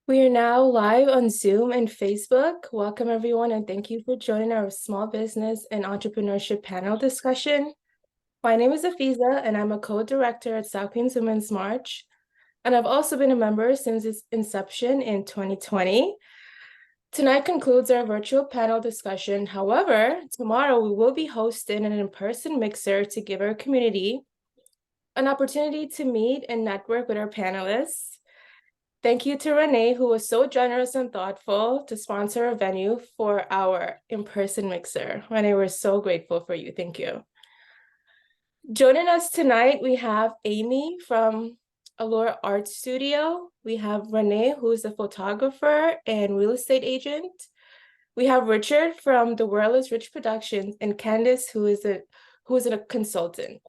We are now live on Zoom and Facebook. Welcome, everyone, and thank you for joining our small business and entrepreneurship panel discussion. My name is Afeza, and I'm a co-director at South Queens Women's March. And I've also been a member since its inception in 2020. Tonight concludes our virtual panel discussion. However, tomorrow we will be hosting an in-person mixer to give our community an opportunity to meet and network with our panelists. Thank you to Renee, who was so generous and thoughtful to sponsor a venue for our in-person mixer. Renee, we're so grateful for you. Thank you. Joining us tonight, we have Amy from Allure Art Studio. We have Renee, who's a photographer and real estate agent. We have Richard from The World is Rich Productions and Candace, who is a consultant.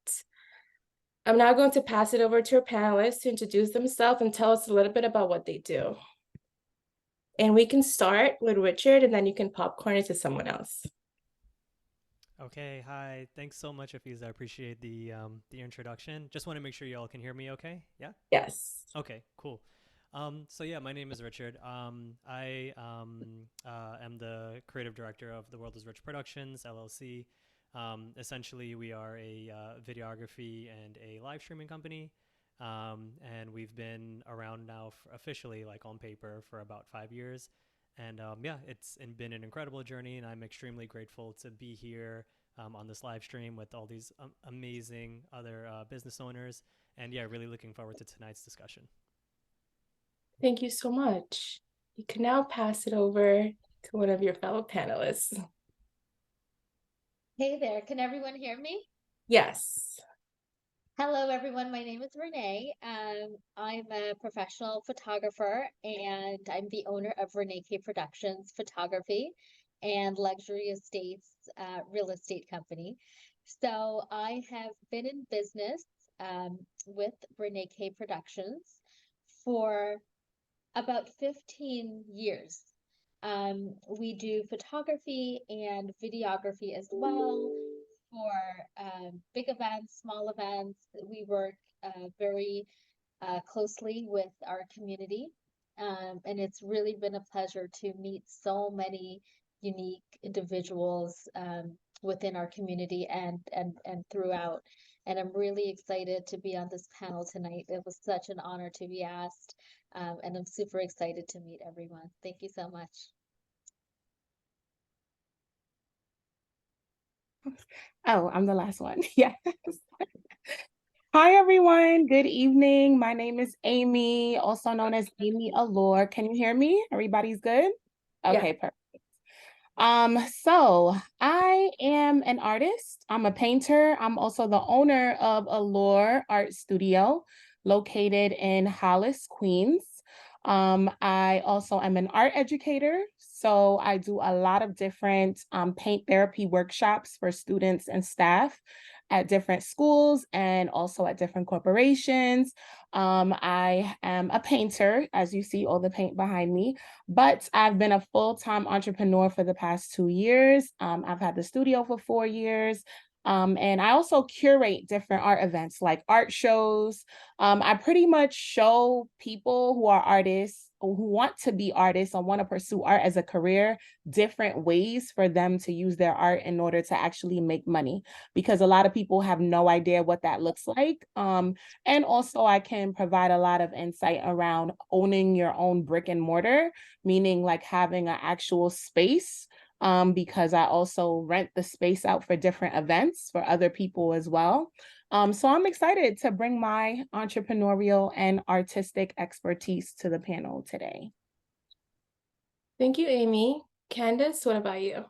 I'm now going to pass it over to our panelists to introduce themselves and tell us a little bit about what they do. And we can start with Richard, and then you can popcorn it to someone else. Okay, hi. Thanks so much, Afeza. I appreciate the introduction. Just want to make sure you all can hear me okay? Yeah? Yes. Okay, cool. So yeah, my name is Richard. I am the creative director of The World is Rich Productions, LLC. Essentially, we are a videography and a live streaming company. And we've been around now officially, like on paper, for about 5 years. And yeah, it's been an incredible journey, and I'm extremely grateful to be here on this live stream with all these amazing other business owners. And yeah, really looking forward to tonight's discussion. Thank you so much. You can now pass it over to one of your fellow panelists. Hey there, can everyone hear me? Yes. Hello, everyone. My name is Renee. I'm a professional photographer, and I'm the owner of Renee K Productions Photography and Luxury Estates Real Estate Company. So I have been in business with Renee K Productions for about 15 years. We do photography and videography as well for big events, small events. We work very closely with our community. And it's really been a pleasure to meet so many unique individuals within our community and throughout. And I'm really excited to be on this panel tonight. It was such an honor to be asked. And I'm super excited to meet everyone. Thank you so much. Oh, I'm the last one. Yes. Hi, everyone. Good evening. My name is Amy, also known as Amy Allure. Can you hear me? Everybody's good? Okay, perfect. So I am an artist. I'm a painter. I'm also the owner of Allure Art Studio, located in Hollis, Queens. I also am an art educator. So I do a lot of different paint therapy workshops for students and staff at different schools and also at different corporations. I am a painter, as you see all the paint behind me, but I've been a full-time entrepreneur for the past 2 years. I've had the studio for 4 years. And I also curate different art events like art shows. I pretty much show people who are artists or who want to be artists or want to pursue art as a career, different ways for them to use their art in order to actually make money, because a lot of people have no idea what that looks like. And also I can provide a lot of insight around owning your own brick and mortar, meaning like having an actual space, because I also rent the space out for different events for other people as well. So I'm excited to bring my entrepreneurial and artistic expertise to the panel today. Thank you, Amy. Candace, what about you?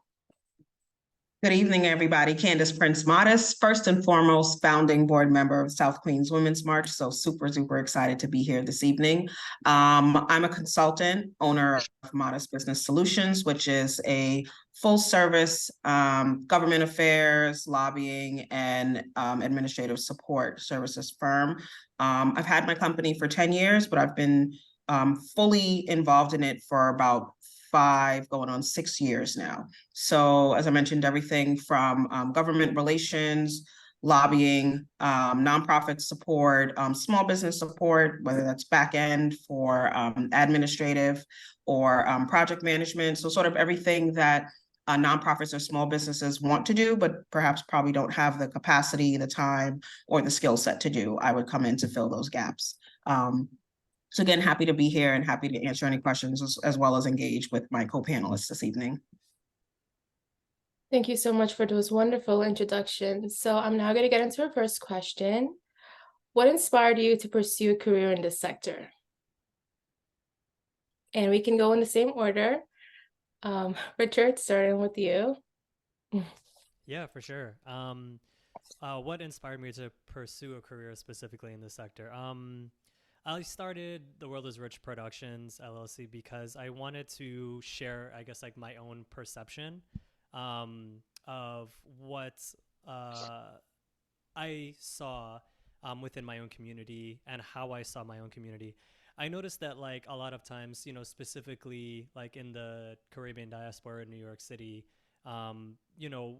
Good evening, everybody. Candace Prince-Modeste, first and foremost, founding board member of South Queens Women's March. So super excited to be here this evening. I'm a consultant, owner of Modest Business Solutions, which is a full service government affairs, lobbying, and administrative support services firm. I've had my company for 10 years, but I've been fully involved in it for about 5 going on 6 years now. So as I mentioned, everything from government relations, lobbying, nonprofit support, small business support, whether that's back end for administrative or project management. So sort of everything that nonprofits or small businesses want to do, but perhaps probably don't have the capacity, the time, or the skill set to do. I would come in to fill those gaps. So again, happy to be here and happy to answer any questions as well as engage with my co-panelists this evening. Thank you so much for those wonderful introductions. So I'm now going to get into our first question. What inspired you to pursue a career in this sector? And we can go in the same order. Richard, starting with you. Yeah, for sure. What inspired me to pursue a career specifically in this sector? I started The World is Rich Productions, LLC, because I wanted to share, I guess, like my own perception of what I saw within my own community and how I saw my own community. I noticed that like a lot of times, you know, specifically like in the Caribbean diaspora in New York City, you know,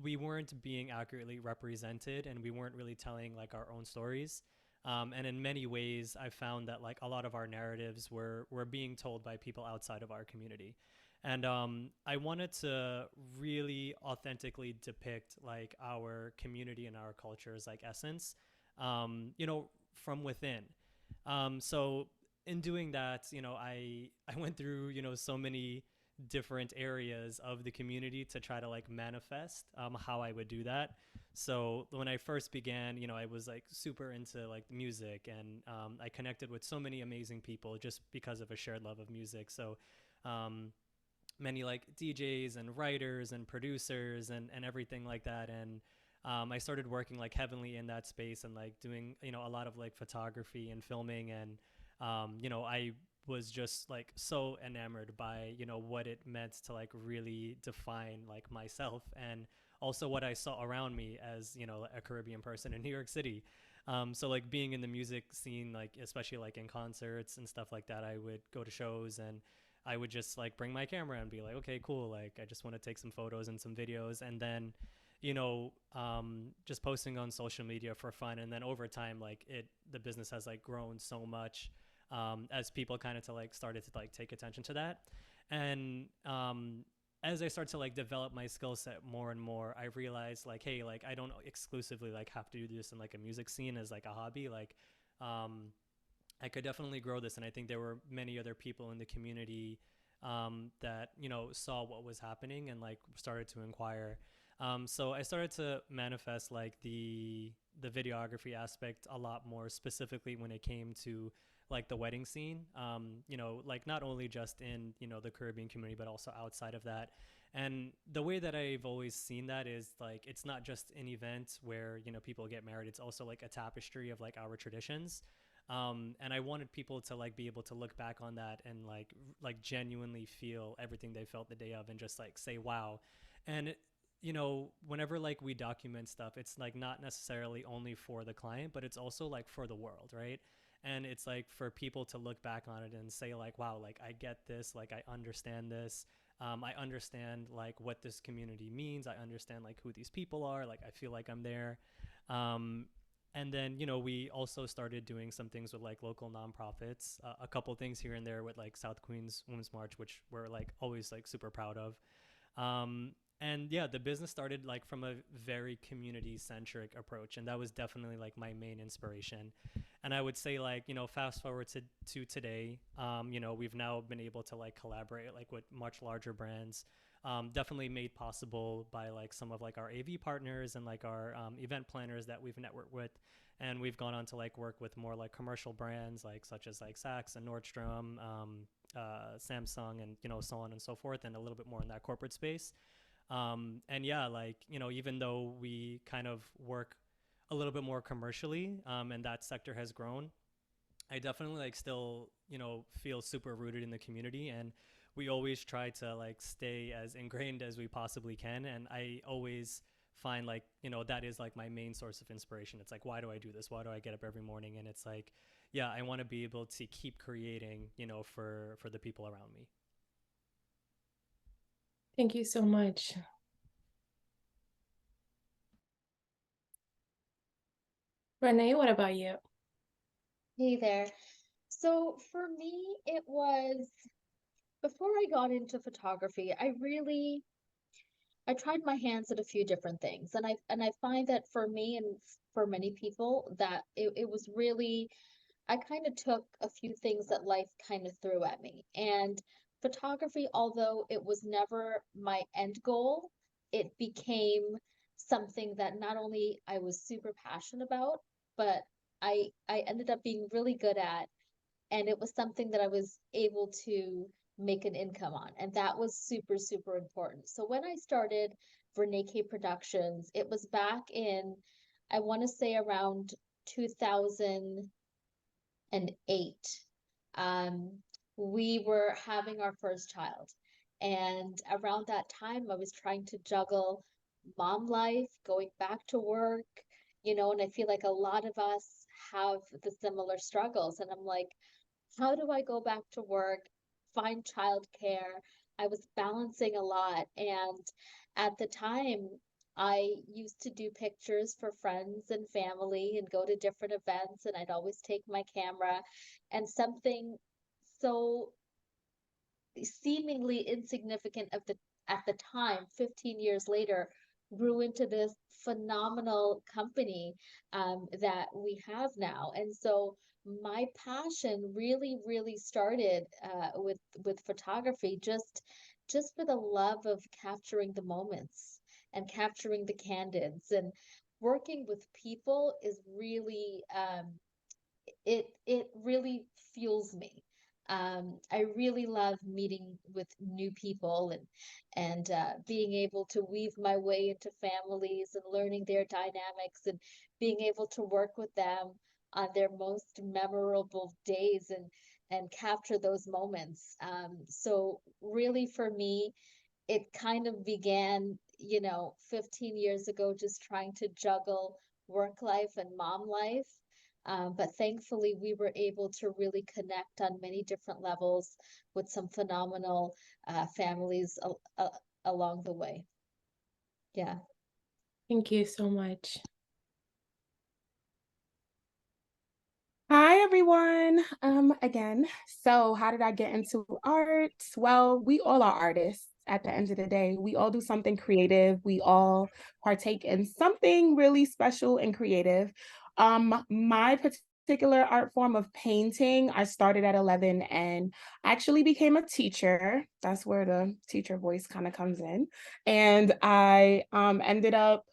we weren't being accurately represented and we weren't really telling like our own stories. And in many ways, I found that like a lot of our narratives were being told by people outside of our community. And I wanted to really authentically depict like our community and our culture's like essence, you know, from within. So in doing that, you know, I went through, you know, so many different areas of the community to try to like manifest how I would do that. So when I first began, you know, I was like super into like music and I connected with so many amazing people just because of a shared love of music. So many like DJs and writers and producers and everything like that. And I started working like heavily in that space and like doing, you know, a lot of like photography and filming. And, you know, I was just like so enamored by, you know, what it meant to like really define like myself and also what I saw around me as, you know, a Caribbean person in New York City. So like being in the music scene, like especially like in concerts and stuff like that, I would go to shows and I would just like bring my camera and be like, okay, cool. Like, I just want to take some photos and some videos. And then, you know, just posting on social media for fun. And then over time, like the business has like grown so much as people kind of started to like take attention to that. And as I start to like develop my skill set more and more, I realized like, hey, like I don't exclusively like have to do this in like a music scene as like a hobby. Like, I could definitely grow this. And I think there were many other people in the community that, you know, saw what was happening and like started to inquire. So I started to manifest like the videography aspect a lot more specifically when it came to like the wedding scene, you know, like not only just in, you know, the Caribbean community, but also outside of that. And the way that I've always seen that is like, it's not just an event where, you know, people get married. It's also like a tapestry of like our traditions. And I wanted people to like be able to look back on that and like genuinely feel everything they felt the day of and just like say, wow. And you know, whenever like we document stuff, it's like not necessarily only for the client, but it's also like for the world, right? And it's like for people to look back on it and say like, wow, like I get this, like I understand this. I understand like what this community means. I understand like who these people are. Like I feel like I'm there. Um, and then, you know, we also started doing some things with like local nonprofits, a couple things here and there with like South Queens Women's March, which we're like always like super proud of. And yeah, the business started like from a very community centric approach. And that was definitely like my main inspiration. And I would say like, you know, fast forward to today, you know, we've now been able to like collaborate like with much larger brands, definitely made possible by like some of like our AV partners and like our event planners that we've networked with. And we've gone on to like work with more like commercial brands like such as like Saks and Nordstrom, Samsung, and, you know, so on and so forth, and a little bit more in that corporate space. And yeah, like, you know, even though we kind of work a little bit more commercially, and that sector has grown, I definitely like still, you know, feel super rooted in the community. And we always try to like stay as ingrained as we possibly can. And I always find like, you know, that is like my main source of inspiration. It's like, why do I do this? Why do I get up every morning? And it's like, yeah, I want to be able to keep creating, you know, for the people around me. Thank you so much. Renee, what about you? Hey there. So for me, it was before I got into photography, I tried my hands at a few different things. And I find that for me and for many people that it was really I kind of took a few things that life kind of threw at me. And photography, although it was never my end goal, it became something that not only I was super passionate about, but I ended up being really good at, and it was something that I was able to make an income on, and that was super, super important. So when I started Renee K Productions, it was back in, I want to say around 2008. Um, we were having our first child, and around that time, I was trying to juggle mom life, going back to work, and I feel like a lot of us have the similar struggles. And I'm like, how do I go back to work, find childcare? I was balancing a lot. And at the time, I used to do pictures for friends and family and go to different events, and I'd always take my camera. And something so seemingly insignificant at the time, 15 years later, grew into this phenomenal company that we have now. And so my passion really, really started with photography, just for the love of capturing the moments and capturing the candids. And working with people is really it really fuels me. I really love meeting with new people and being able to weave my way into families and learning their dynamics and being able to work with them on their most memorable days and capture those moments. So really for me, it kind of began, 15 years ago, just trying to juggle work life and mom life. But thankfully, we were able to really connect on many different levels with some phenomenal families along the way. Yeah. Thank you so much. Hi, everyone. Again, so how did I get into art? Well, we all are artists at the end of the day. We all do something creative. We all partake in something really special and creative. My particular art form of painting, I started at 11 and actually became a teacher. That's where the teacher voice kind of comes in. And I ended up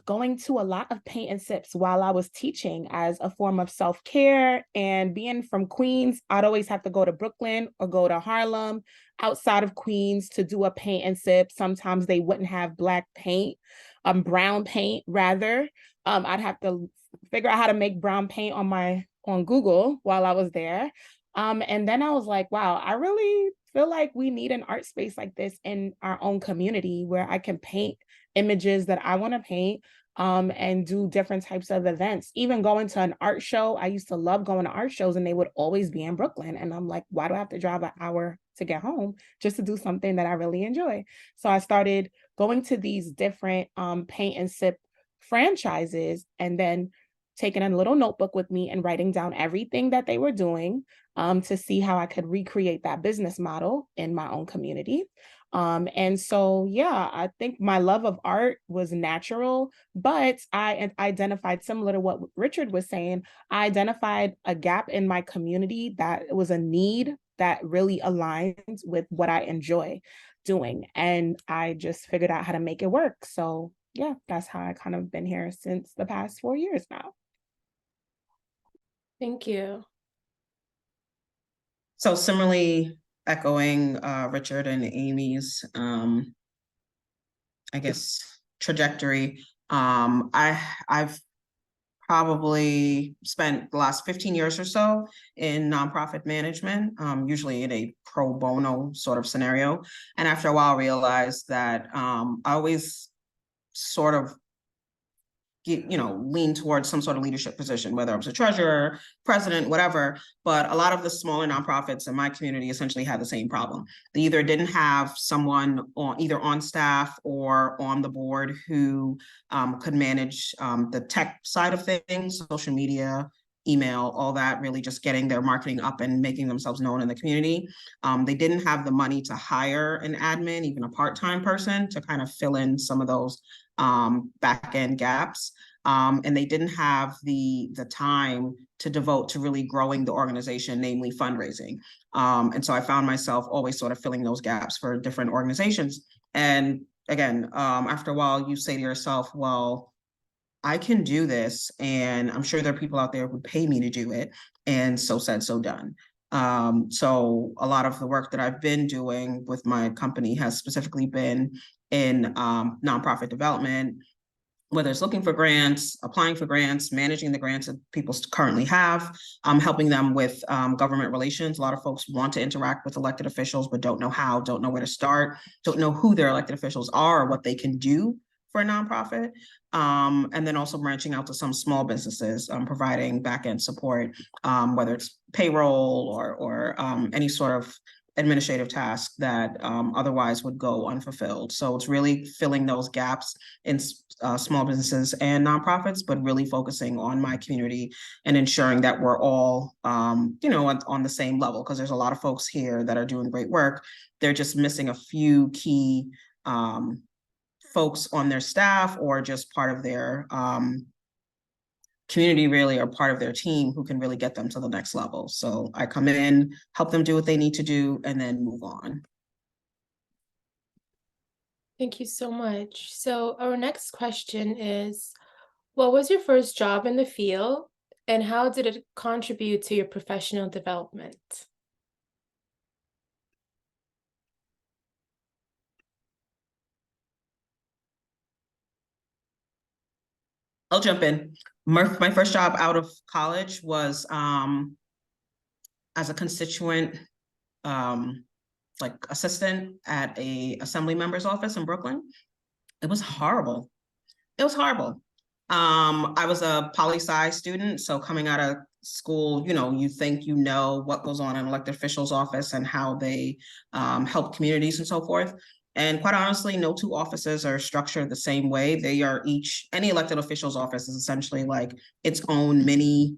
going to a lot of paint and sips while I was teaching as a form of self-care. And being from Queens, I'd always have to go to Brooklyn or go to Harlem outside of Queens to do a paint and sip. Sometimes they wouldn't have black paint, brown paint rather. I'd have to figure out how to make brown paint on Google while I was there. And then I was like, wow, I really feel like we need an art space like this in our own community where I can paint images that I want to paint and do different types of events. Even going to an art show, I used to love going to art shows and they would always be in Brooklyn. And I'm like, why do I have to drive an hour to get home just to do something that I really enjoy? So I started going to these different paint and sip franchises and then taking a little notebook with me and writing down everything that they were doing to see how I could recreate that business model in my own community. And so, yeah, I think my love of art was natural, but I identified, similar to what Richard was saying, I identified a gap in my community that was a need that really aligns with what I enjoy doing. And I just figured out how to make it work. So yeah, that's how I kind of been here since the past 4 years now. Thank you. So similarly, echoing Richard and Amy's, I guess, trajectory. I've probably spent the last 15 years or so in nonprofit management, usually in a pro bono sort of scenario. And after a while, realized that I always sort of lean towards some sort of leadership position, whether I was a treasurer, president, whatever. But a lot of the smaller nonprofits in my community essentially had the same problem. They either didn't have someone either on staff or on the board who could manage the tech side of things, social media, email, all that, really just getting their marketing up and making themselves known in the community. They didn't have the money to hire an admin, even a part-time person, to kind of fill in some of those back-end gaps. And they didn't have the time to devote to really growing the organization, namely fundraising. And so I found myself always sort of filling those gaps for different organizations. And again, after a while, you say to yourself, well, I can do this, and I'm sure there are people out there who pay me to do it. And so said, so done. So a lot of the work that I've been doing with my company has specifically been in nonprofit development, whether it's looking for grants, applying for grants, managing the grants that people currently have, helping them with government relations. A lot of folks want to interact with elected officials, but don't know how, don't know where to start, don't know who their elected officials are, or what they can do for a nonprofit. And then also branching out to some small businesses, providing back-end support, whether it's payroll or any sort of administrative task that otherwise would go unfulfilled. So it's really filling those gaps in small businesses and nonprofits, but really focusing on my community and ensuring that we're all, on the same level, because there's a lot of folks here that are doing great work. They're just missing a few key folks on their staff, or just part of their community, really, or part of their team, who can really get them to the next level. So I come in, help them do what they need to do, and then move on. Thank you so much. So our next question is, what was your first job in the field, and how did it contribute to your professional development? I'll jump in. My first job out of college was as a constituent assistant at a assembly member's office in Brooklyn. It was horrible. It was horrible. I was a poli-sci student, so coming out of school, you think you know what goes on in an elected official's office and how they help communities and so forth. And quite honestly, no two offices are structured the same way. They are any elected official's office is essentially like its own mini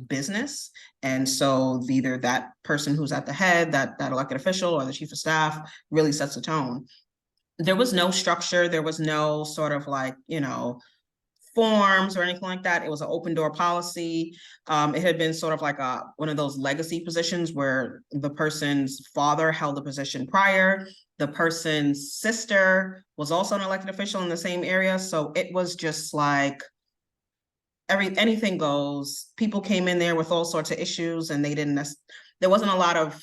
business. And so either that person who's at the head, that elected official, or the chief of staff, really sets the tone. There was no structure. There was no sort of forms or anything like that. It was an open door policy. It had been sort of like one of those legacy positions where the person's father held the position prior. The person's sister was also an elected official in the same area. So it was just like anything goes. People came in there with all sorts of issues, and there wasn't a lot of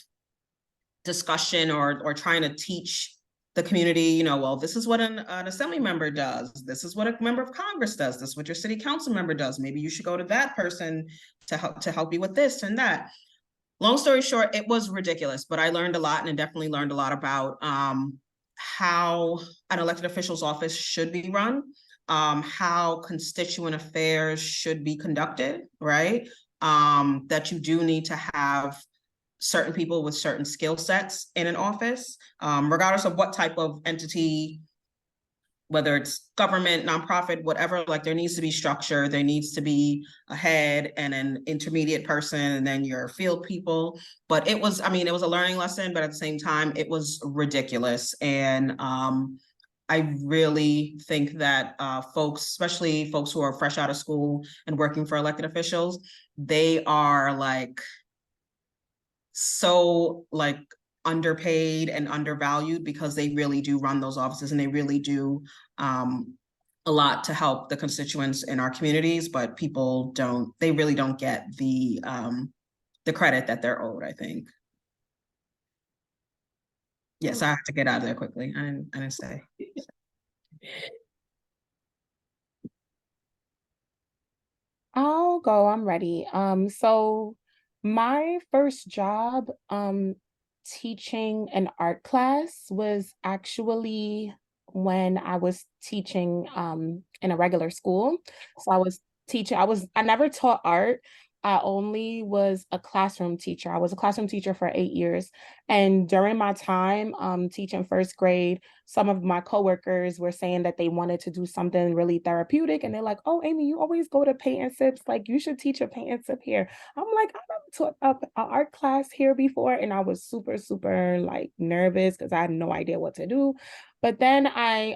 discussion or trying to teach the community, well, this is what an assembly member does. This is what a member of Congress does. This is what your city council member does. Maybe you should go to that person to help you with this and that. Long story short, it was ridiculous, but I learned a lot, and I definitely learned a lot about how an elected official's office should be run, how constituent affairs should be conducted, right? That you do need to have certain people with certain skill sets in an office, regardless of what type of entity, whether it's government, nonprofit, whatever. Like, there needs to be structure. There needs to be a head and an intermediate person, and then your field people. But it was a learning lesson, but at the same time, it was ridiculous. And I really think that folks, especially folks who are fresh out of school and working for elected officials, they are so underpaid and undervalued, because they really do run those offices, and they really do a lot to help the constituents in our communities, but they really don't get the credit that they're owed, I think. Yes, I have to get out of there quickly. I didn't say. I'll go, I'm ready. So my first job teaching an art class was actually when I was teaching in a regular school. So I never taught art. I only was a classroom teacher. I was a classroom teacher for 8 years. And during my time teaching first grade, some of my coworkers were saying that they wanted to do something really therapeutic. And they're like, oh, Amy, you always go to paint and sips. Like, you should teach a paint and sip here. I'm like, I never taught an art class here before. And I was super, super like nervous because I had no idea what to do. But then I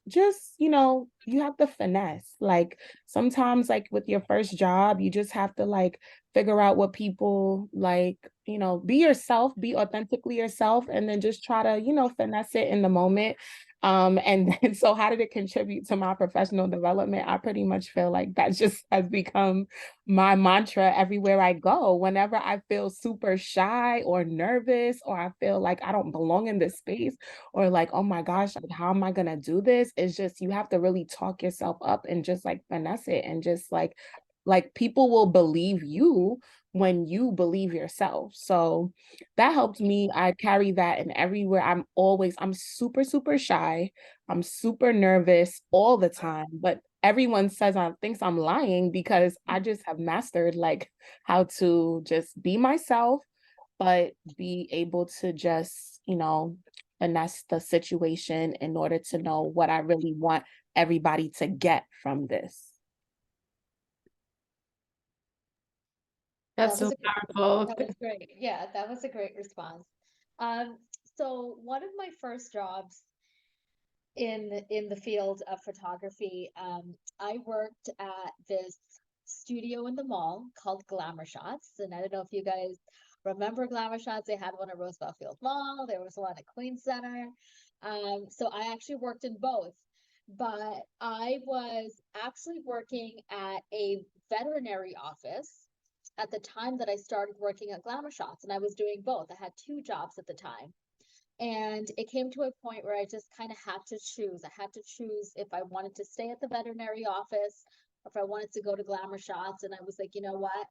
just, you have to finesse. Like sometimes like with your first job, you just have to like figure out what people like, be yourself, be authentically yourself, and then just try to, finesse it in the moment. And then, so how did it contribute to my professional development? I pretty much feel like that just has become my mantra everywhere I go. Whenever I feel super shy or nervous, or I feel like I don't belong in this space, or like, oh my gosh, like, how am I gonna do this? It's just, you have to really talk yourself up and just like finesse it, and just like people will believe you when you believe yourself. So that helped me. I carry that in everywhere. I'm super, super shy. I'm super nervous all the time, but everyone says I thinks I'm lying because I just have mastered like how to just be myself, but be able to just, finesse the situation in order to know what I really want everybody to get from this. That's so powerful. That was great. Yeah, that was a great response. So one of my first jobs in the field of photography, I worked at this studio in the mall called Glamour Shots, and I don't know if you guys remember Glamour Shots. They had one at Roosevelt Field Mall. There was one at Queens Center. So I actually worked in both, but I was actually working at a veterinary office at the time that I started working at Glamour Shots, and I was doing both. I had two jobs at the time. And it came to a point where I just kind of had to choose. I had to choose if I wanted to stay at the veterinary office or if I wanted to go to Glamour Shots. And I was like, you know what?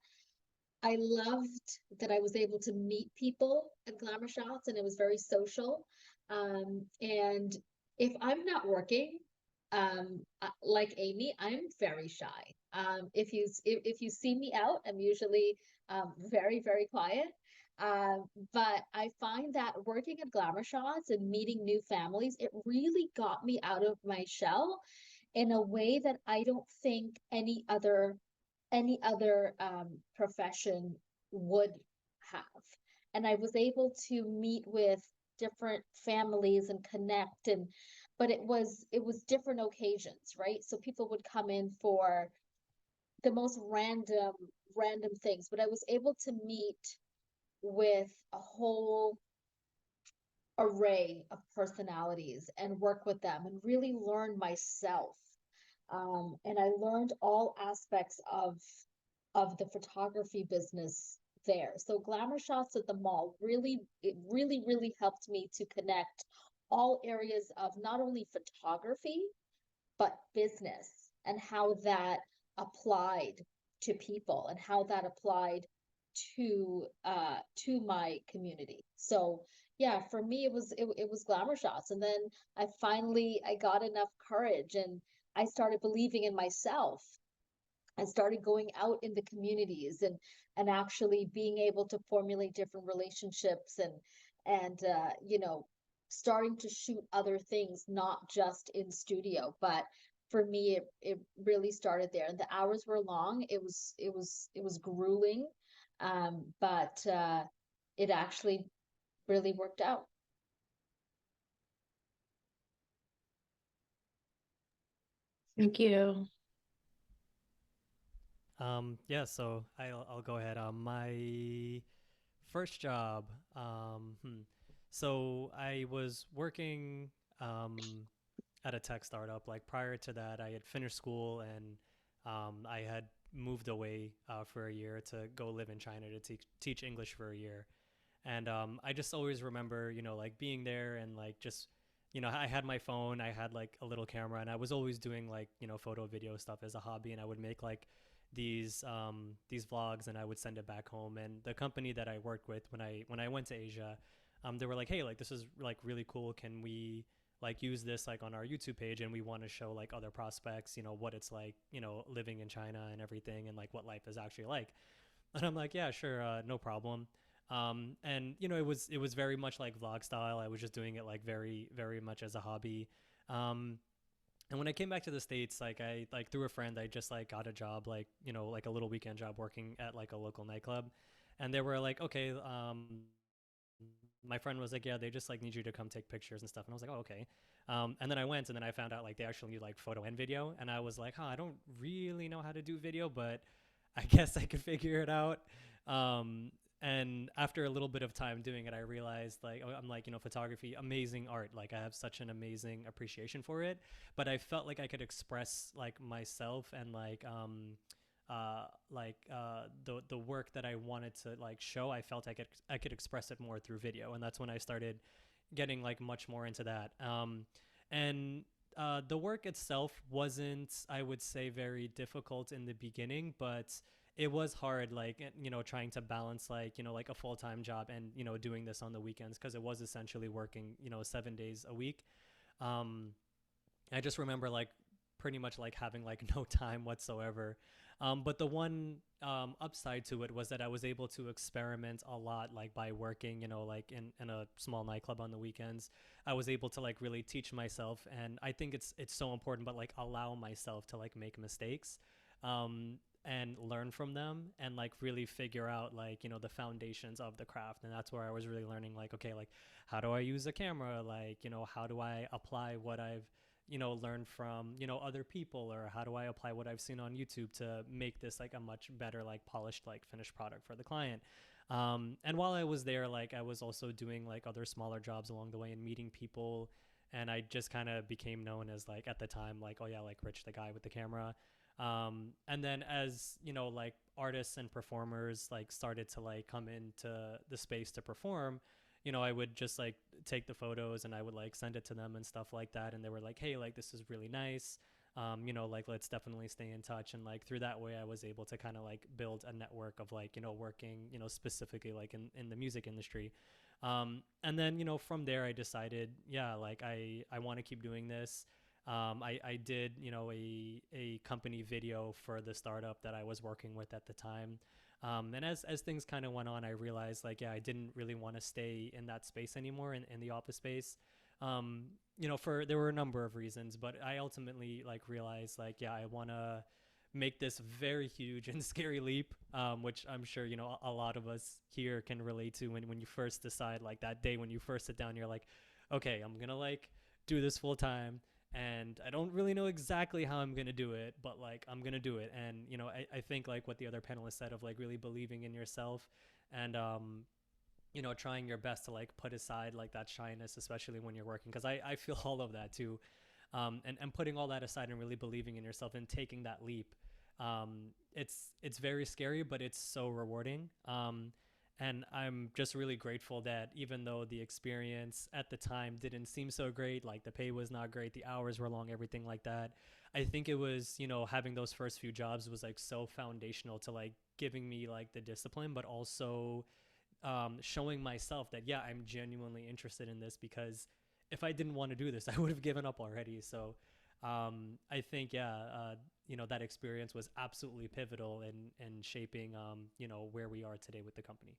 I loved that I was able to meet people at Glamour Shots, and it was very social. And if I'm not working, like Amy, I'm very shy. If you see me out, I'm usually very, very quiet. But I find that working at Glamour Shots and meeting new families, it really got me out of my shell in a way that I don't think any other profession would have. And I was able to meet with different families and connect, and but it was different occasions, right? So people would come in for the most random things, but I was able to meet with a whole array of personalities and work with them and really learn myself. And I learned all aspects of the photography business there. So Glamour Shots at the mall really helped me to connect all areas of not only photography but business, and how that applied to people and how that applied to my community. So yeah, for me it was Glamour Shots, and then I got enough courage, and I started believing in myself. I started going out in the communities, and actually being able to formulate different relationships, and starting to shoot other things, not just in studio. But for me, it really started there, and the hours were long. It was grueling, but it actually really worked out. Thank you. Yeah, so I'll go ahead. My first job. So I was working at a tech startup. Like prior to that, I had finished school, and I had moved away for a year to go live in China to teach English for a year. And I just always remember, like being there and like just, I had my phone, I had like a little camera, and I was always doing like, photo video stuff as a hobby, and I would make like these vlogs, and I would send it back home. And the company that I worked with when I went to Asia, they were like, hey, like this is like really cool. Can we like use this like on our YouTube page, and we want to show like other prospects, you know, what it's like, you know, living in China and everything, and like what life is actually like. And I'm like, yeah, sure, no problem. And you know, it was very much like vlog style. I was just doing it like very much as a hobby. Um, and when I came back to the States, like I like through a friend, I just like got a job, like, you know, like a little weekend job working at like a local nightclub. And they were like, okay, my friend was like, yeah, they just like need you to come take pictures and stuff. And I was like, oh, okay. And then I went, and then I found out like they actually need like photo and video. And I was like, huh, I don't really know how to do video, but I guess I could figure it out. Um, and after a little bit of time doing it, I realized like, I'm like, you know, photography, amazing art. Like I have such an amazing appreciation for it, but I felt like I could express like myself and the work that I wanted to like show. I felt I could express it more through video, and that's when I started getting like much more into that. And the work itself wasn't, I would say, very difficult in the beginning, but it was hard, like, you know, trying to balance like, you know, like a full-time job and, you know, doing this on the weekends, because it was essentially working, you know, 7 days a week. Um, I just remember like pretty much like having like no time whatsoever. But the one upside to it was that I was able to experiment a lot, like by working, you know, like in a small nightclub on the weekends. I was able to like really teach myself, and I think it's so important, but like allow myself to like make mistakes. And learn from them, and like really figure out like, you know, the foundations of the craft. And that's where I was really learning like, okay, like how do I use a camera, like, you know, how do I apply what I've, you know, learned from, you know, other people, or how do I apply what I've seen on YouTube to make this like a much better like polished like finished product for the client. And while I was there, like I was also doing like other smaller jobs along the way and meeting people, and I just kind of became known as like at the time like, oh yeah, like Rich the guy with the camera. And then as, you know, like artists and performers like started to like come into the space to perform, you know, I would just like take the photos and I would like send it to them and stuff like that. And they were like, hey, like this is really nice. You know, like let's definitely stay in touch. And like through that way, I was able to kind of like build a network of like, you know, working, you know, specifically like in the music industry. And then, you know, from there, I decided, yeah, like I want to keep doing this. I did, you know, a company video for the startup that I was working with at the time. And as things kind of went on, I realized like, yeah, I didn't really want to stay in that space anymore, in the office space. You know, there were a number of reasons, but I ultimately like realized like, yeah, I want to make this very huge and scary leap, which I'm sure, you know, a lot of us here can relate to when you first decide, like that day when you first sit down, you're like, okay, I'm going to like do this full time, and I don't really know exactly how I'm going to do it, but like I'm going to do it. And, you know, I think like what the other panelists said of like really believing in yourself, and, you know, trying your best to like put aside like that shyness, especially when you're working. Cause I feel all of that too. And putting all that aside and really believing in yourself and taking that leap. It's very scary, but it's so rewarding. And I'm just really grateful that even though the experience at the time didn't seem so great, like the pay was not great, the hours were long, everything like that, I think it was, you know, having those first few jobs was like so foundational to like giving me like the discipline, but also showing myself that, yeah, I'm genuinely interested in this, because if I didn't want to do this, I would have given up already. So I think, yeah, you know, that experience was absolutely pivotal in shaping, you know, where we are today with the company.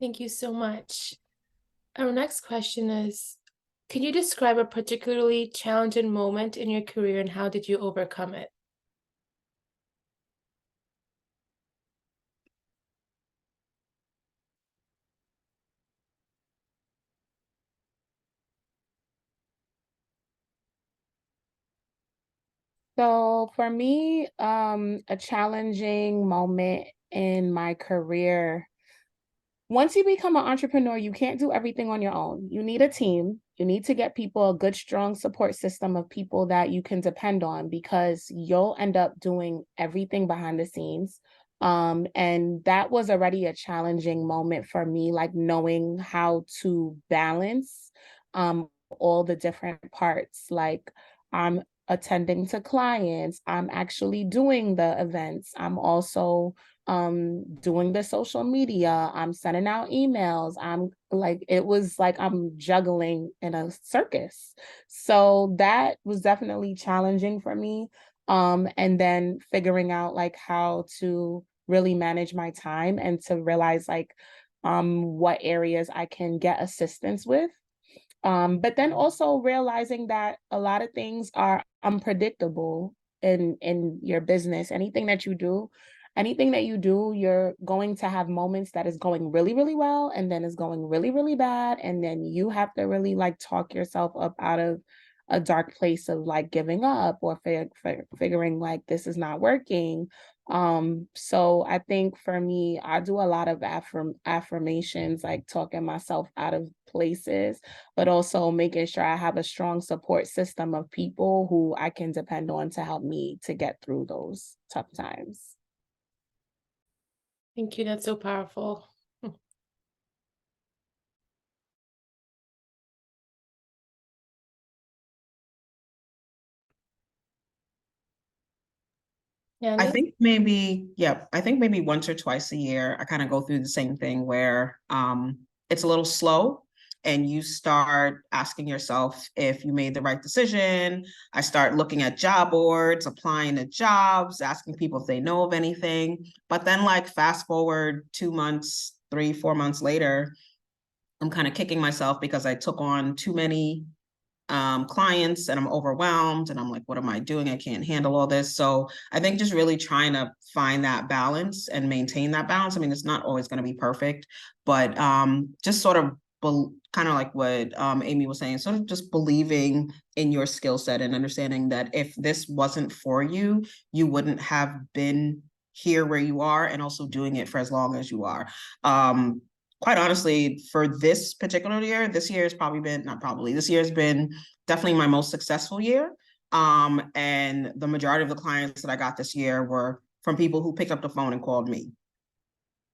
Thank you so much. Our next question is, can you describe a particularly challenging moment in your career and how did you overcome it? So for me, a challenging moment in my career, once you become an entrepreneur, you can't do everything on your own. You need a team. You need to get people a good, strong support system of people that you can depend on, because you'll end up doing everything behind the scenes. And that was already a challenging moment for me, like knowing how to balance all the different parts. Like I'm attending to clients, I'm actually doing the events, I'm also doing the social media, I'm sending out emails. I'm like, it was like I'm juggling in a circus. So that was definitely challenging for me. And then figuring out like how to really manage my time and to realize like what areas I can get assistance with. But then also realizing that a lot of things are unpredictable in your business. Anything that you do, you're going to have moments that is going really, really well, and then is going really, really bad. And then you have to really like talk yourself up out of a dark place of like giving up or figuring like this is not working. So I think for me, I do a lot of affirmations, like talking myself out of places, but also making sure I have a strong support system of people who I can depend on to help me to get through those tough times. Thank you. That's so powerful. I Candace? think I think maybe once or twice a year, I kind of go through the same thing where it's a little slow and you start asking yourself if you made the right decision. I start looking at job boards, applying to jobs, asking people if they know of anything. But then like fast forward 2 months, 3, 4 months later, I'm kind of kicking myself because I took on too many clients and I'm overwhelmed and I'm like, what am I doing? I can't handle all this. So I think just really trying to find that balance and maintain that balance. I mean, it's not always going to be perfect, but just sort of kind of like what Amy was saying, sort of just believing in your skill set and understanding that if this wasn't for you, you wouldn't have been here where you are and also doing it for as long as you are. Quite honestly, for this particular year, this year has probably been, not probably, this year has been definitely my most successful year. And the majority of the clients that I got this year were from people who picked up the phone and called me.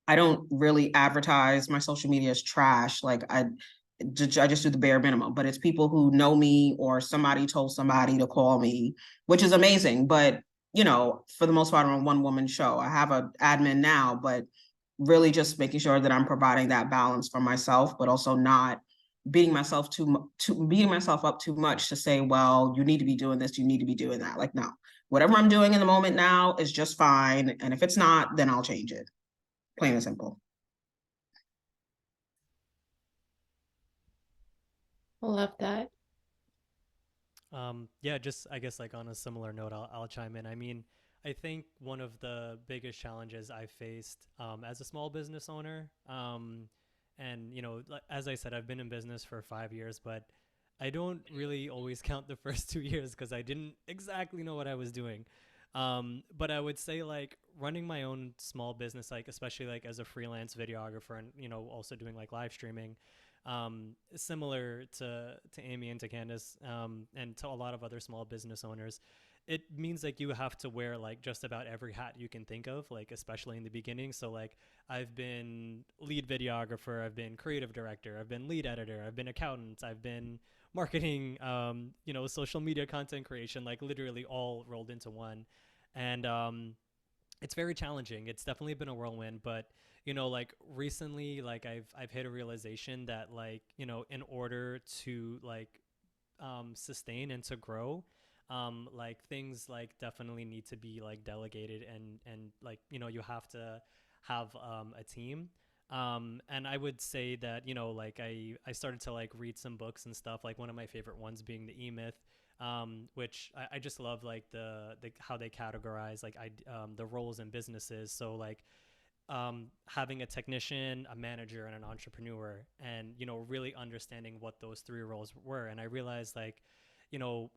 I don't really advertise. My social media is trash. Like I just do the bare minimum, but it's people who know me or somebody told somebody to call me, which is amazing. But, you know, for the most part, I'm a one-woman show. I have an admin now, but really just making sure that I'm providing that balance for myself, but also not beating myself up too much to say, well, you need to be doing this, you need to be doing that. Like, no, whatever I'm doing in the moment now is just fine. And if it's not, then I'll change it. Plain and simple. I love that. Yeah, just I guess like on a similar note, I'll chime in. I mean, I think one of the biggest challenges I faced as a small business owner, and you know, as I said, I've been in business for 5 years, but I don't really always count the first 2 years because I didn't exactly know what I was doing. But I would say like running my own small business, like especially like as a freelance videographer, and you know also doing like live streaming similar to Amy and to Candace and to a lot of other small business owners, it means like you have to wear like just about every hat you can think of, like especially in the beginning. So like I've been lead videographer, I've been creative director, I've been lead editor, I've been accountant, I've been marketing, you know, social media content creation, like literally all rolled into one. And it's very challenging. It's definitely been a whirlwind, but you know, like recently, like I've hit a realization that like, you know, in order to like sustain and to grow, like things like definitely need to be like delegated and like, you know, you have to have a team. And I would say that, you know, like I started to like read some books and stuff, like one of my favorite ones being the E-Myth, which I just love like the how they categorize like the roles in businesses. So like having a technician, a manager, and an entrepreneur, and you know really understanding what those three roles were. And I realized like, you know,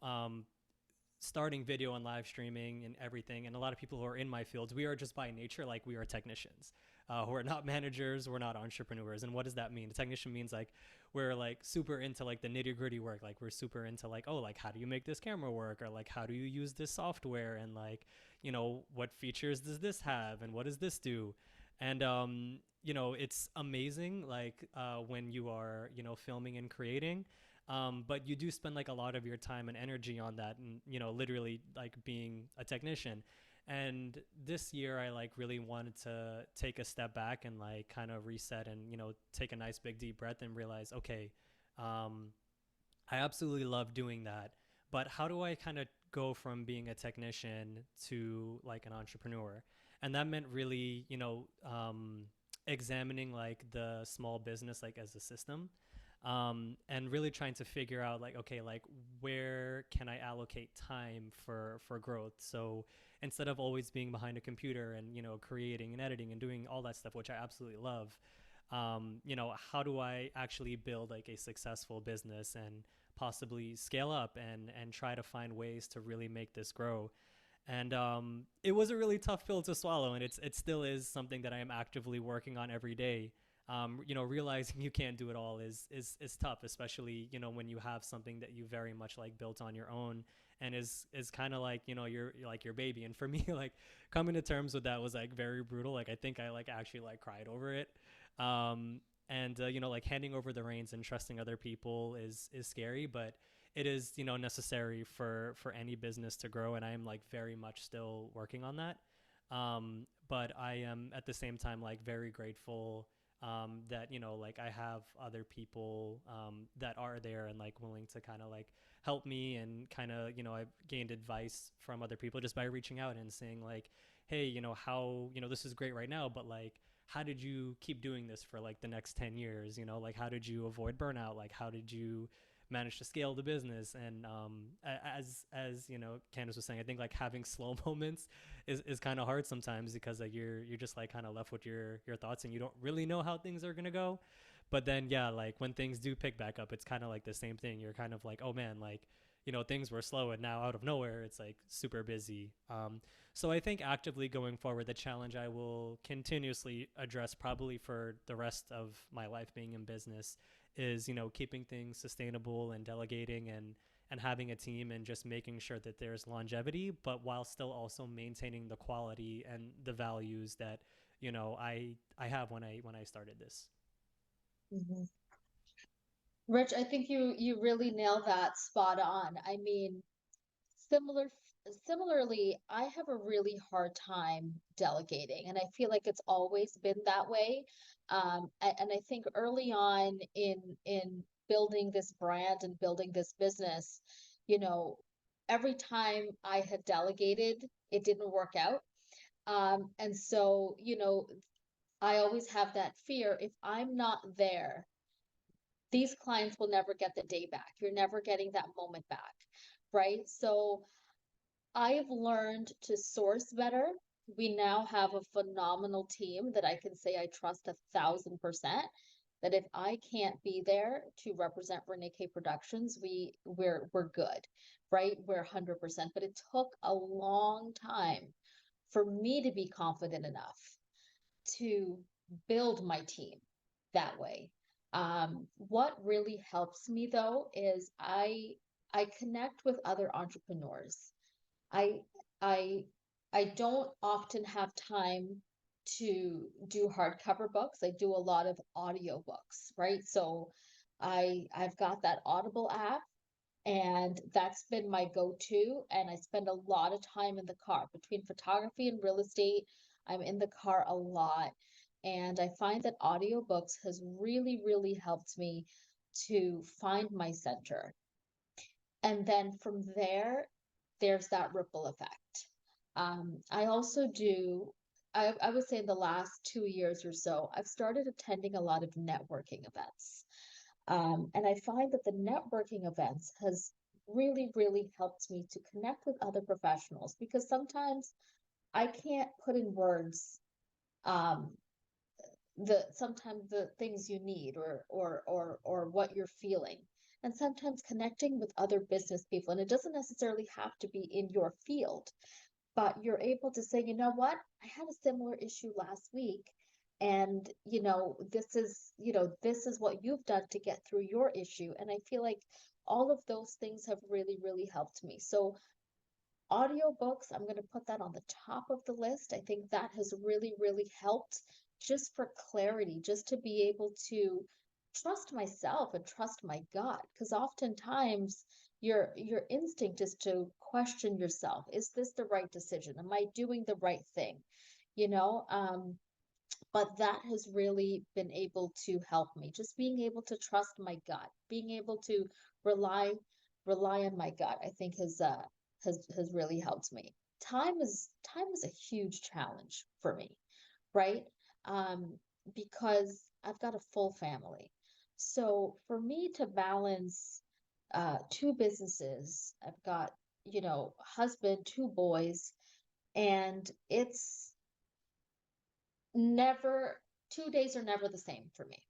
starting video and live streaming and everything, and a lot of people who are in my fields, we are just by nature like we are technicians. Who are not managers, we're not entrepreneurs. And what does that mean? A technician means like we're like super into like the nitty gritty work. Like we're super into like, oh, like how do you make this camera work, or like how do you use this software, and like, you know, what features does this have, and what does this do? And you know, it's amazing like when you are, you know, filming and creating, but you do spend like a lot of your time and energy on that, and you know literally like being a technician. And this year I like really wanted to take a step back and like kind of reset and, take a nice big deep breath and realize, okay, um, I absolutely love doing that. But how do I kind of go from being a technician to like an entrepreneur? And that meant really, examining like the small business like as a system, and really trying to figure out like, okay, like where can I allocate time for growth? So instead of always being behind a computer and creating and editing and doing all that stuff, which I absolutely love, how do I actually build like a successful business and possibly scale up and try to find ways to really make this grow? And it was a really tough pill to swallow, and it still is something that I am actively working on every day. Realizing you can't do it all is tough, especially when you have something that you very much like built on your own and is kind of like you're like your baby. And for me, like coming to terms with that was like very brutal. Like I think I like actually like cried over it. And like handing over the reins and trusting other people is scary, but it is necessary for any business to grow, and I am like very much still working on that. But I am at the same time like very grateful that like I have other people that are there and like willing to kind of like help me, and kind of I've gained advice from other people just by reaching out and saying like, hey, how this is great right now, but like how did you keep doing this for like the next 10 years? Like how did you avoid burnout? Like how did you manage to scale the business? And as Candace was saying, I think like having slow moments is kind of hard sometimes, because like you're just like kind of left with your thoughts and you don't really know how things are gonna go. But then yeah, like when things do pick back up, it's kind of like the same thing. You're kind of like, oh man, like things were slow and now out of nowhere it's like super busy. So I think actively going forward, the challenge I will continuously address probably for the rest of my life being in business is keeping things sustainable and delegating and having a team and just making sure that there's longevity, but while still also maintaining the quality and the values that I have when I started this. Mm-hmm. Rich, I think you really nailed that spot on. I mean, similarly, I have a really hard time delegating, and I feel like it's always been that way. And I think early on in building this brand and building this business, you know, every time I had delegated, it didn't work out. And so, I always have that fear, if I'm not there, these clients will never get the day back. You're never getting that moment back, right? So I've learned to source better. We now have a phenomenal team that I can say I trust 1,000%. That if I can't be there to represent Renee K Productions, we're good, right? We're 100%. But it took a long time for me to be confident enough to build my team that way. What really helps me though is I connect with other entrepreneurs. I I I don't often have time to do hardcover books. I do a lot of audio books, right? So I've got that Audible app, and that's been my go-to, and I spend a lot of time in the car between photography and real estate. I'm in the car a lot, and I find that audiobooks has really, really helped me to find my center. And then from there, there's that ripple effect. I also do, I would say in the last 2 years or so, I've started attending a lot of networking events. And I find that the networking events has really, really helped me to connect with other professionals, because sometimes I can't put in words um, sometimes the things you need, or what you're feeling. And sometimes connecting with other business people, and it doesn't necessarily have to be in your field, but you're able to say, you know what, I had a similar issue last week, and this is what you've done to get through your issue. And I feel like all of those things have really, really helped me. So audiobooks, I'm going to put that on the top of the list. I think that has really, really helped, just for clarity, just to be able to trust myself and trust my gut. Because oftentimes your instinct is to question yourself. Is this the right decision? Am I doing the right thing? You know, but that has really been able to help me. Just being able to trust my gut, being able to rely on my gut, I think has really helped me. Time is a huge challenge for me, right? Because I've got a full family. So for me to balance two businesses, I've got, husband, two boys, and it's never, 2 days are never the same for me,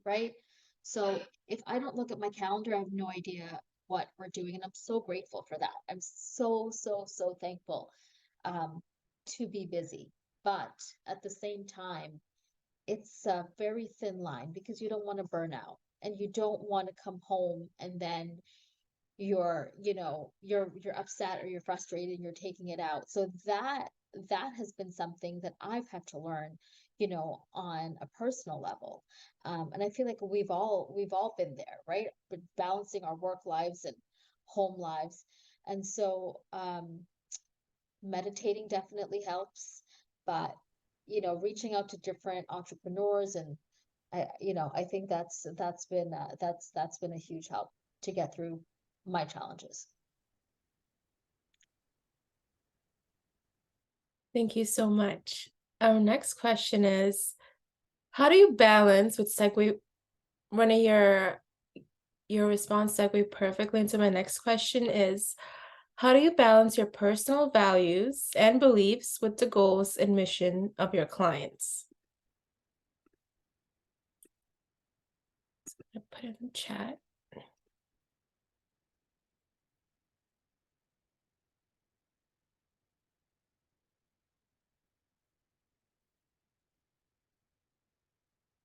right? So if I don't look at my calendar, I have no idea what we're doing. And I'm so grateful for that. I'm so, so, so thankful to be busy. But at the same time, it's a very thin line because you don't want to burn out and you don't want to come home and then you're upset or you're frustrated and you're taking it out. So that has been something that I've had to learn, on a personal level. And I feel like we've all been there, right? But balancing our work lives and home lives. And so meditating definitely helps, but reaching out to different entrepreneurs and I think that's been a huge help to get through my challenges. Thank you so much. Our next question is, how do you balance with segue, Renee, your response segue perfectly into my next question is, how do you balance your personal values and beliefs with the goals and mission of your clients? I'm gonna put it in the chat.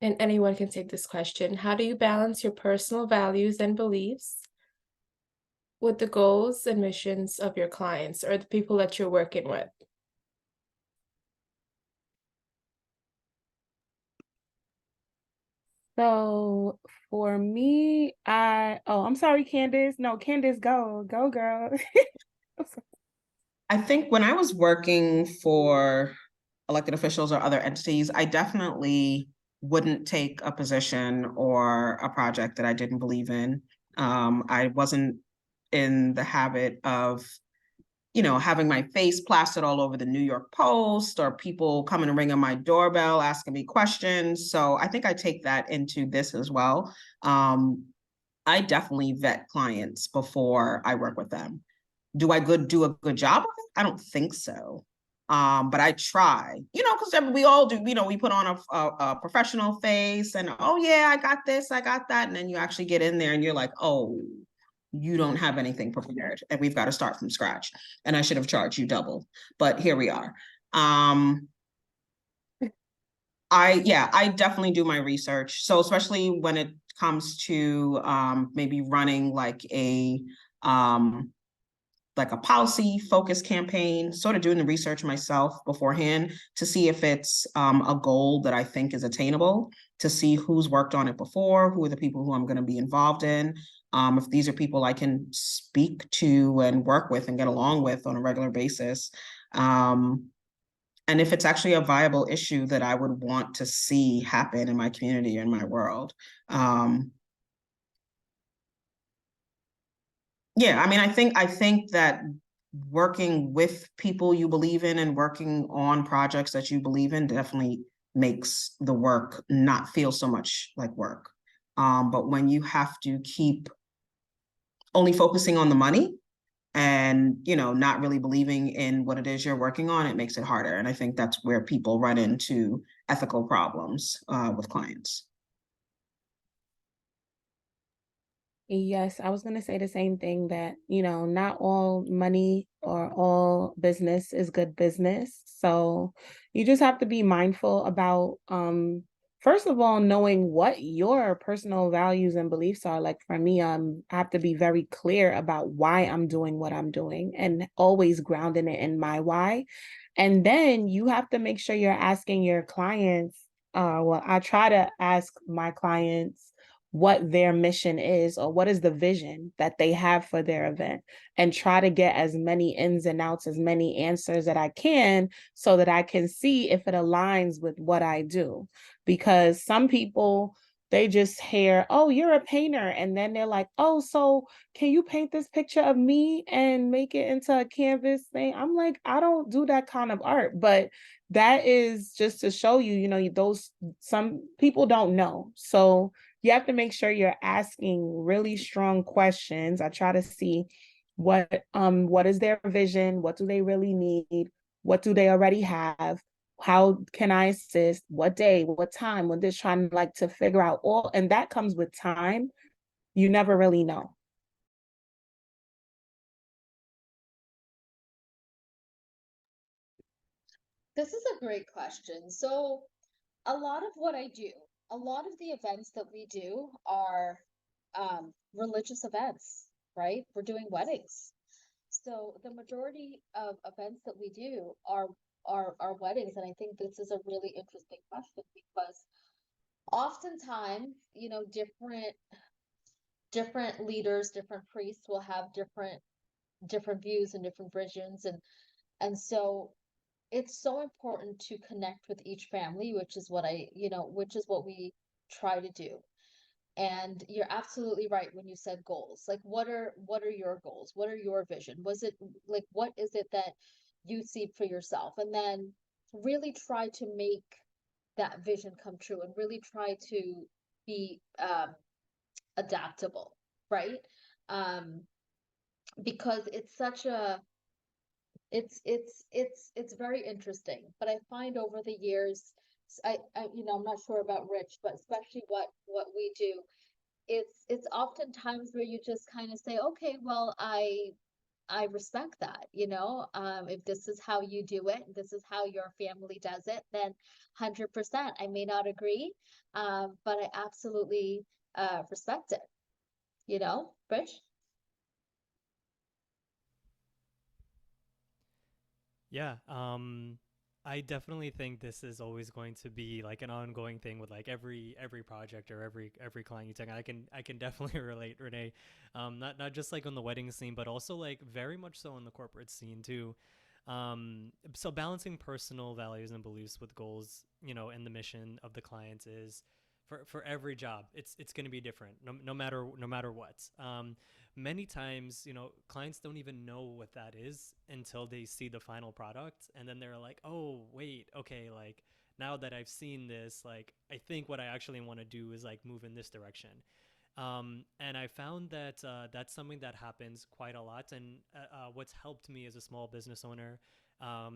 And anyone can take this question. How do you balance your personal values and beliefs with the goals and missions of your clients or the people that you're working with? So for me, I'm sorry, Candace. No, Candace, go girl. I think when I was working for elected officials or other entities, I definitely wouldn't take a position or a project that I didn't believe in. I wasn't in the habit of, having my face plastered all over the New York Post or people coming and ringing my doorbell, asking me questions. So I think I take that into this as well. I definitely vet clients before I work with them. Do I do a good job of it? I don't think so. But I try, because we all do, we put on a professional face and, oh yeah, I got this, I got that. And then you actually get in there and you're like, oh, you don't have anything prepared and we've got to start from scratch. And I should have charged you double, but here we are. I definitely do my research. So especially when it comes to maybe running like a policy focused campaign, sort of doing the research myself beforehand to see if it's a goal that I think is attainable, to see who's worked on it before, who are the people who I'm going to be involved in, if these are people I can speak to and work with and get along with on a regular basis. And if it's actually a viable issue that I would want to see happen in my community or in my world. Yeah, I mean, I think that working with people you believe in and working on projects that you believe in definitely makes the work not feel so much like work. But when you have to keep only focusing on the money and, not really believing in what it is you're working on, it makes it harder. And I think that's where people run into ethical problems with clients. Yes, I was going to say the same thing that, not all money or all business is good business. So you just have to be mindful about, first of all, knowing what your personal values and beliefs are. Like for me, I have to be very clear about why I'm doing what I'm doing and always grounding it in my why. And then you have to make sure you're asking your clients, I try to ask my clients, what their mission is or what is the vision that they have for their event, and try to get as many ins and outs, as many answers that I can, so that I can see if it aligns with what I do. Because some people, they just hear, oh, you're a painter. And then they're like, oh, so can you paint this picture of me and make it into a canvas thing? I'm like, I don't do that kind of art. But that is just to show you, you know, those, some people don't know. So you have to make sure you're asking really strong questions. I try to see what is their vision, what do they really need, what do they already have, how can I assist, what day, what time, when they're trying like to figure out all, and that comes with time. You never really know. This is a great question. So a lot of what I do, a lot of the events that we do are religious events, right? We're doing weddings. So the majority of events that we do are weddings, and I think this is a really interesting question because oftentimes, you know, different leaders, different priests will have different views and different visions, and so it's so important to connect with each family, which is what which is what we try to do. And you're absolutely right when you said goals. Like what are your goals? What are your vision? Was it like what is it that you see for yourself? And then really try to make that vision come true and really try to be adaptable, right? Um, because it's such a it's very interesting. But I find over the years, I I'm not sure about Rich, but especially what we do, it's often times where you just kind of say, okay, well, I respect that, you know. If this is how you do it, this is how your family does it, then 100%. I may not agree, but I absolutely respect it, you know, Rich? Yeah, I definitely think this is always going to be like an ongoing thing with like every project or every client you take. I can definitely relate, Renee. Not just like on the wedding scene, but also like very much so on the corporate scene too. So balancing personal values and beliefs with goals, you know, and the mission of the client is for every job. It's going to be different, no matter what. Many times, you know, clients don't even know what that is until they see the final product, and then they're like, oh wait, okay, like now that I've seen this, like I think what I actually want to do is like move in this direction. And I found that that's something that happens quite a lot. And what's helped me as a small business owner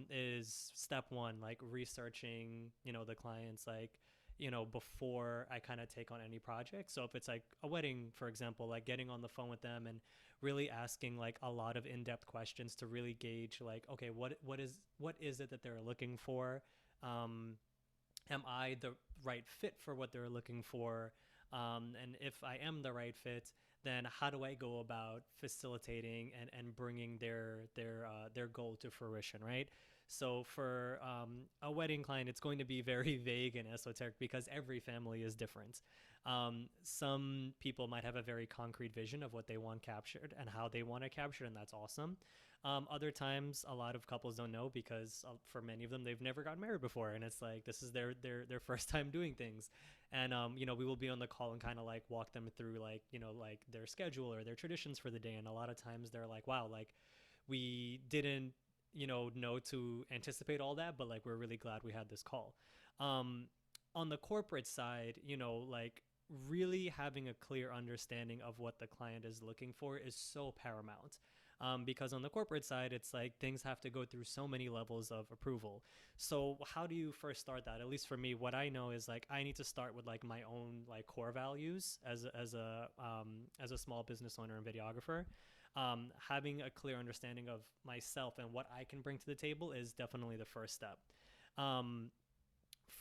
is step one, like researching, you know, the clients, like, you know, before I kind of take on any project. So if it's like a wedding, for example, like getting on the phone with them and really asking like a lot of in-depth questions to really gauge like, okay, what is it that they're looking for? Um, am I the right fit for what they're looking for? And if I am the right fit, then how do I go about facilitating and bringing their goal to fruition, right? So for a wedding client, it's going to be very vague and esoteric because every family is different. Some people might have a very concrete vision of what they want captured and how they want it captured, and that's awesome. Other times, a lot of couples don't know because for many of them, they've never gotten married before, and it's like this is their first time doing things. And you know, we will be on the call and kind of like walk them through like, you know, like their schedule or their traditions for the day. And a lot of times they're like, wow, like we didn't, you know to anticipate all that, but like we're really glad we had this call. Um, on the corporate side, you know, like really having a clear understanding of what the client is looking for is so paramount. Because on the corporate side, it's like things have to go through so many levels of approval. So how do you first start that? At least for me, what I know is like I need to start with like my own like core values as a small business owner and videographer. Having a clear understanding of myself and what I can bring to the table is definitely the first step. Um,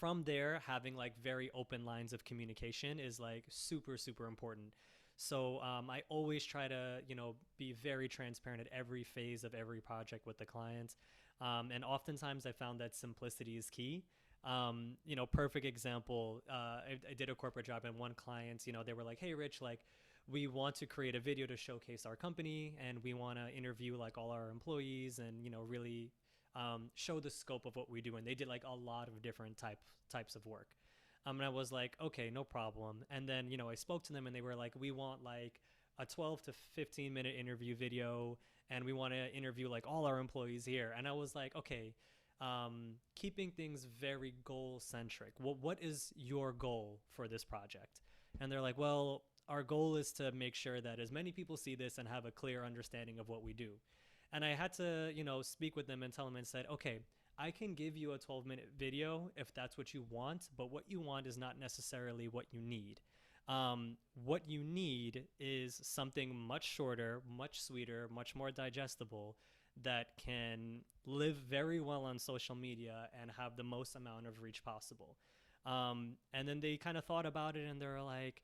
from there, having like very open lines of communication is like super important. So I always try to, you know, be very transparent at every phase of every project with the client. And oftentimes I found that simplicity is key. You know, perfect example. I did a corporate job, and one client, you know, they were like, "Hey, Rich, like, we want to create a video to showcase our company, and we want to interview like all our employees, and you know, really show the scope of what we do." And they did like a lot of different types of work. And I was like, "Okay, no problem." And then, you know, I spoke to them, and they were like, "We want like a 12 to 15-minute interview video, and we want to interview like all our employees here." And I was like, "Okay, keeping things very goal centric. What is your goal for this project?" And they're like, "Well, our goal is to make sure that as many people see this and have a clear understanding of what we do." And I had to, you know, speak with them and tell them and said, "Okay, I can give you a 12-minute video if that's what you want, but what you want is not necessarily what you need. What you need is something much shorter, much sweeter, much more digestible, that can live very well on social media and have the most amount of reach possible." And then they kind of thought about it, and they're like,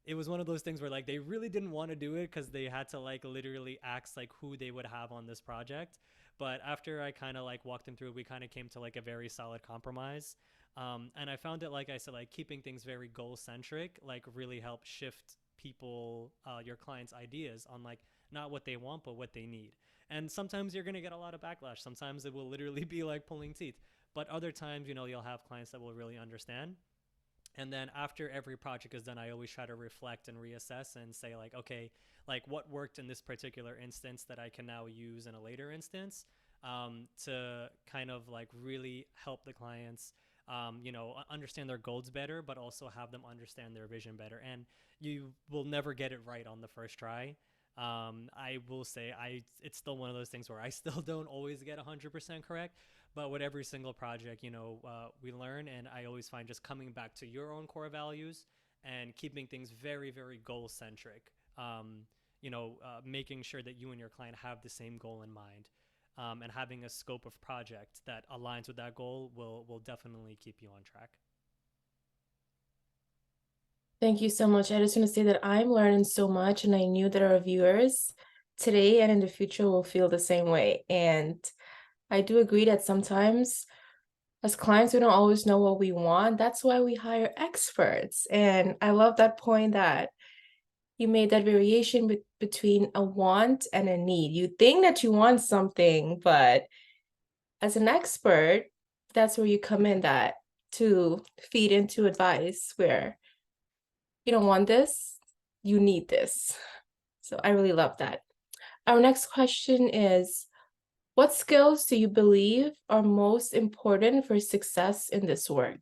it was one of those things where like they really didn't want to do it because they had to like literally ask like who they would have on this project. But after I kind of like walked them through, we kind of came to like a very solid compromise. And I found it, like I said, like keeping things very goal centric, like really help shift people, your clients' ideas on like not what they want, but what they need. And sometimes you're going to get a lot of backlash. Sometimes it will literally be like pulling teeth. But other times, you know, you'll have clients that will really understand. And then after every project is done, I always try to reflect and reassess and say like, okay, like what worked in this particular instance that I can now use in a later instance, to kind of like really help the clients, you know, understand their goals better, but also have them understand their vision better. And you will never get it right on the first try. I will say it's still one of those things where I still don't always get 100% correct, but with every single project, you know, we learn. And I always find just coming back to your own core values and keeping things very, very goal centric, you know, making sure that you and your client have the same goal in mind, and having a scope of project that aligns with that goal will definitely keep you on track. Thank you so much. I just want to say that I'm learning so much, and I knew that our viewers today and in the future will feel the same way. And I do agree that sometimes as clients, we don't always know what we want. That's why we hire experts. And I love that point that you made, that variation between a want and a need. You think that you want something, but as an expert, that's where you come in, that to feed into advice where you don't want this, you need this. So I really love that. Our next question is, what skills do you believe are most important for success in this work?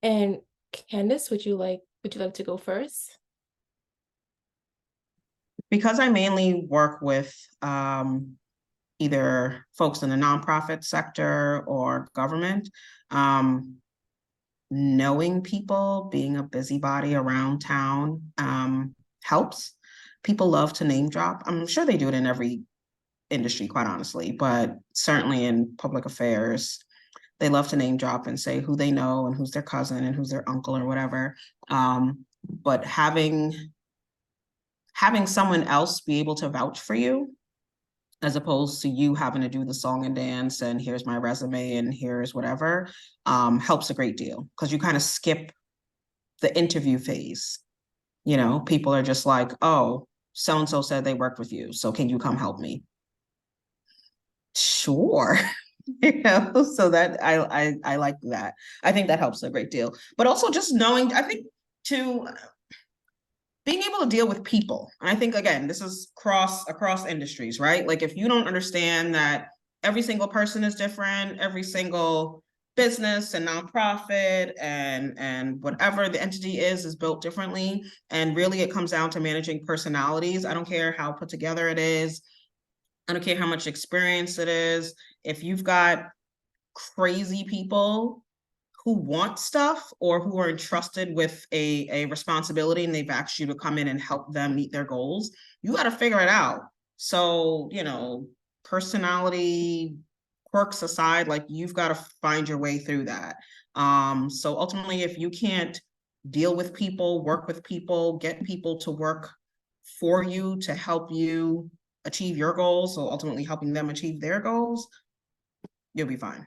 And Candace, would you like to go first? Because I mainly work with either folks in the nonprofit sector or government, knowing people, being a busybody around town, helps. People love to name drop. I'm sure they do it in every industry, quite honestly, but certainly in public affairs, they love to name drop and say who they know and who's their cousin and who's their uncle or whatever. But having someone else be able to vouch for you, as opposed to you having to do the song and dance and here's my resume and here's whatever, helps a great deal, because you kind of skip the interview phase. You know, people are just like, oh, so-and-so said they worked with you, so can you come help me? Sure. You know, so that I like that. I think that helps a great deal. But also just knowing, I think, to being able to deal with people. And I think, again, this is across industries, right? Like if you don't understand that every single person is different, every single business and nonprofit and whatever the entity is built differently. And really it comes down to managing personalities. I don't care how put together it is. I don't care how much experience it is. If you've got crazy people who want stuff or who are entrusted with a responsibility and they've asked you to come in and help them meet their goals, you got to figure it out. So, you know, personality quirks aside, like you've got to find your way through that. So ultimately, if you can't deal with people, work with people, get people to work for you to help you achieve your goals, so ultimately helping them achieve their goals, you'll be fine.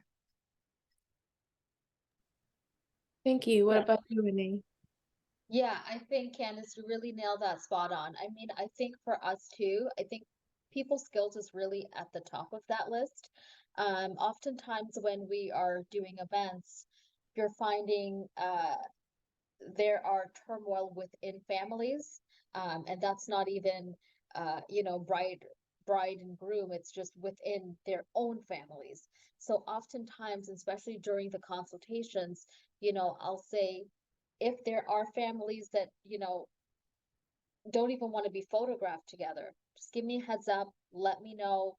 Thank you. What about you, Renee? Yeah, I think Candace, you really nailed that spot on. I mean, I think for us too, I think people skills is really at the top of that list. Oftentimes when we are doing events, you're finding there are turmoil within families, and that's not even bride and groom, it's just within their own families. So oftentimes, especially during the consultations, I'll say if there are families that don't even want to be photographed together, just give me a heads up, let me know,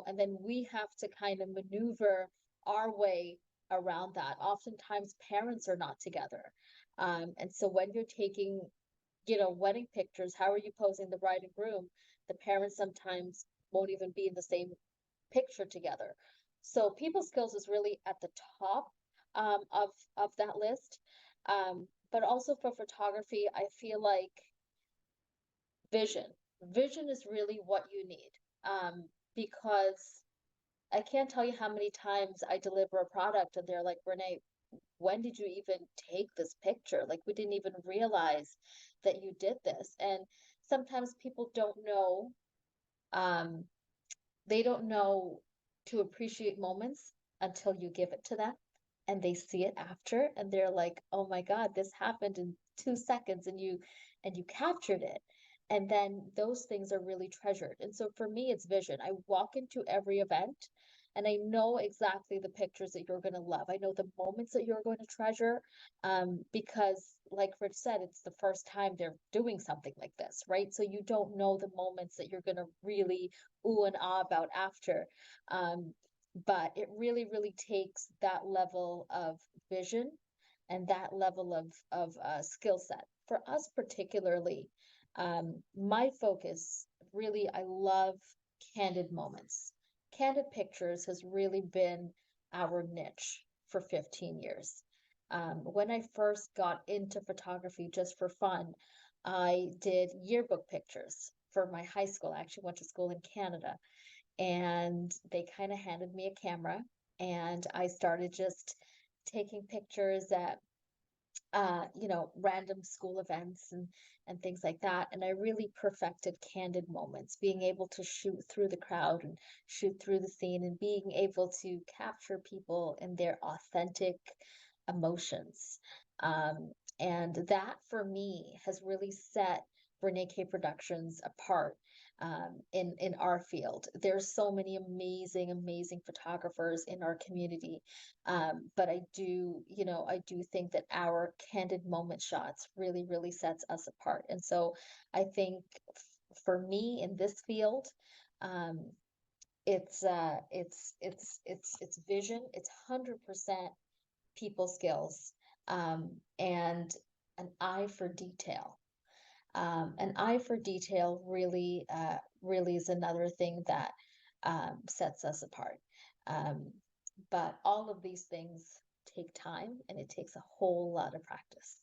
and then we have to kind of maneuver our way around that. Oftentimes parents are not together. And so when you're taking, wedding pictures, how are you posing the bride and groom? The parents sometimes won't even be in the same picture together. So people skills is really at the top of that list. But also for photography, I feel like vision. Vision is really what you need. Because I can't tell you how many times I deliver a product and they're like, Renee, when did you even take this picture? Like, we didn't even realize that you did this. And sometimes people don't know, they don't know to appreciate moments until you give it to them and they see it after and they're like, oh my God, this happened in 2 seconds and you captured it. And then those things are really treasured. And so for me, it's vision. I walk into every event and I know exactly the pictures that you're going to love. I know the moments that you're going to treasure, because like Rich said, it's the first time they're doing something like this, right? So you don't know the moments that you're going to really ooh and ah about after. But it really, really takes that level of vision and that level of skill set. For us particularly, my focus really, I love candid moments. Candid pictures has really been our niche for 15 years. When I first got into photography just for fun, I did yearbook pictures for my high school. I actually went to school in Canada, and they kind of handed me a camera, and I started just taking pictures at random school events and things like that. And I really perfected candid moments, being able to shoot through the crowd and shoot through the scene and being able to capture people in their authentic emotions. And that for me has really set Renee K Productions apart in our field. There's so many amazing photographers in our community. But I do think that our candid moment shots really, really sets us apart. And so I think for me in this field, it's vision, it's 100% people skills, and an eye for detail. An eye for detail really, really is another thing that sets us apart. But all of these things take time and it takes a whole lot of practice.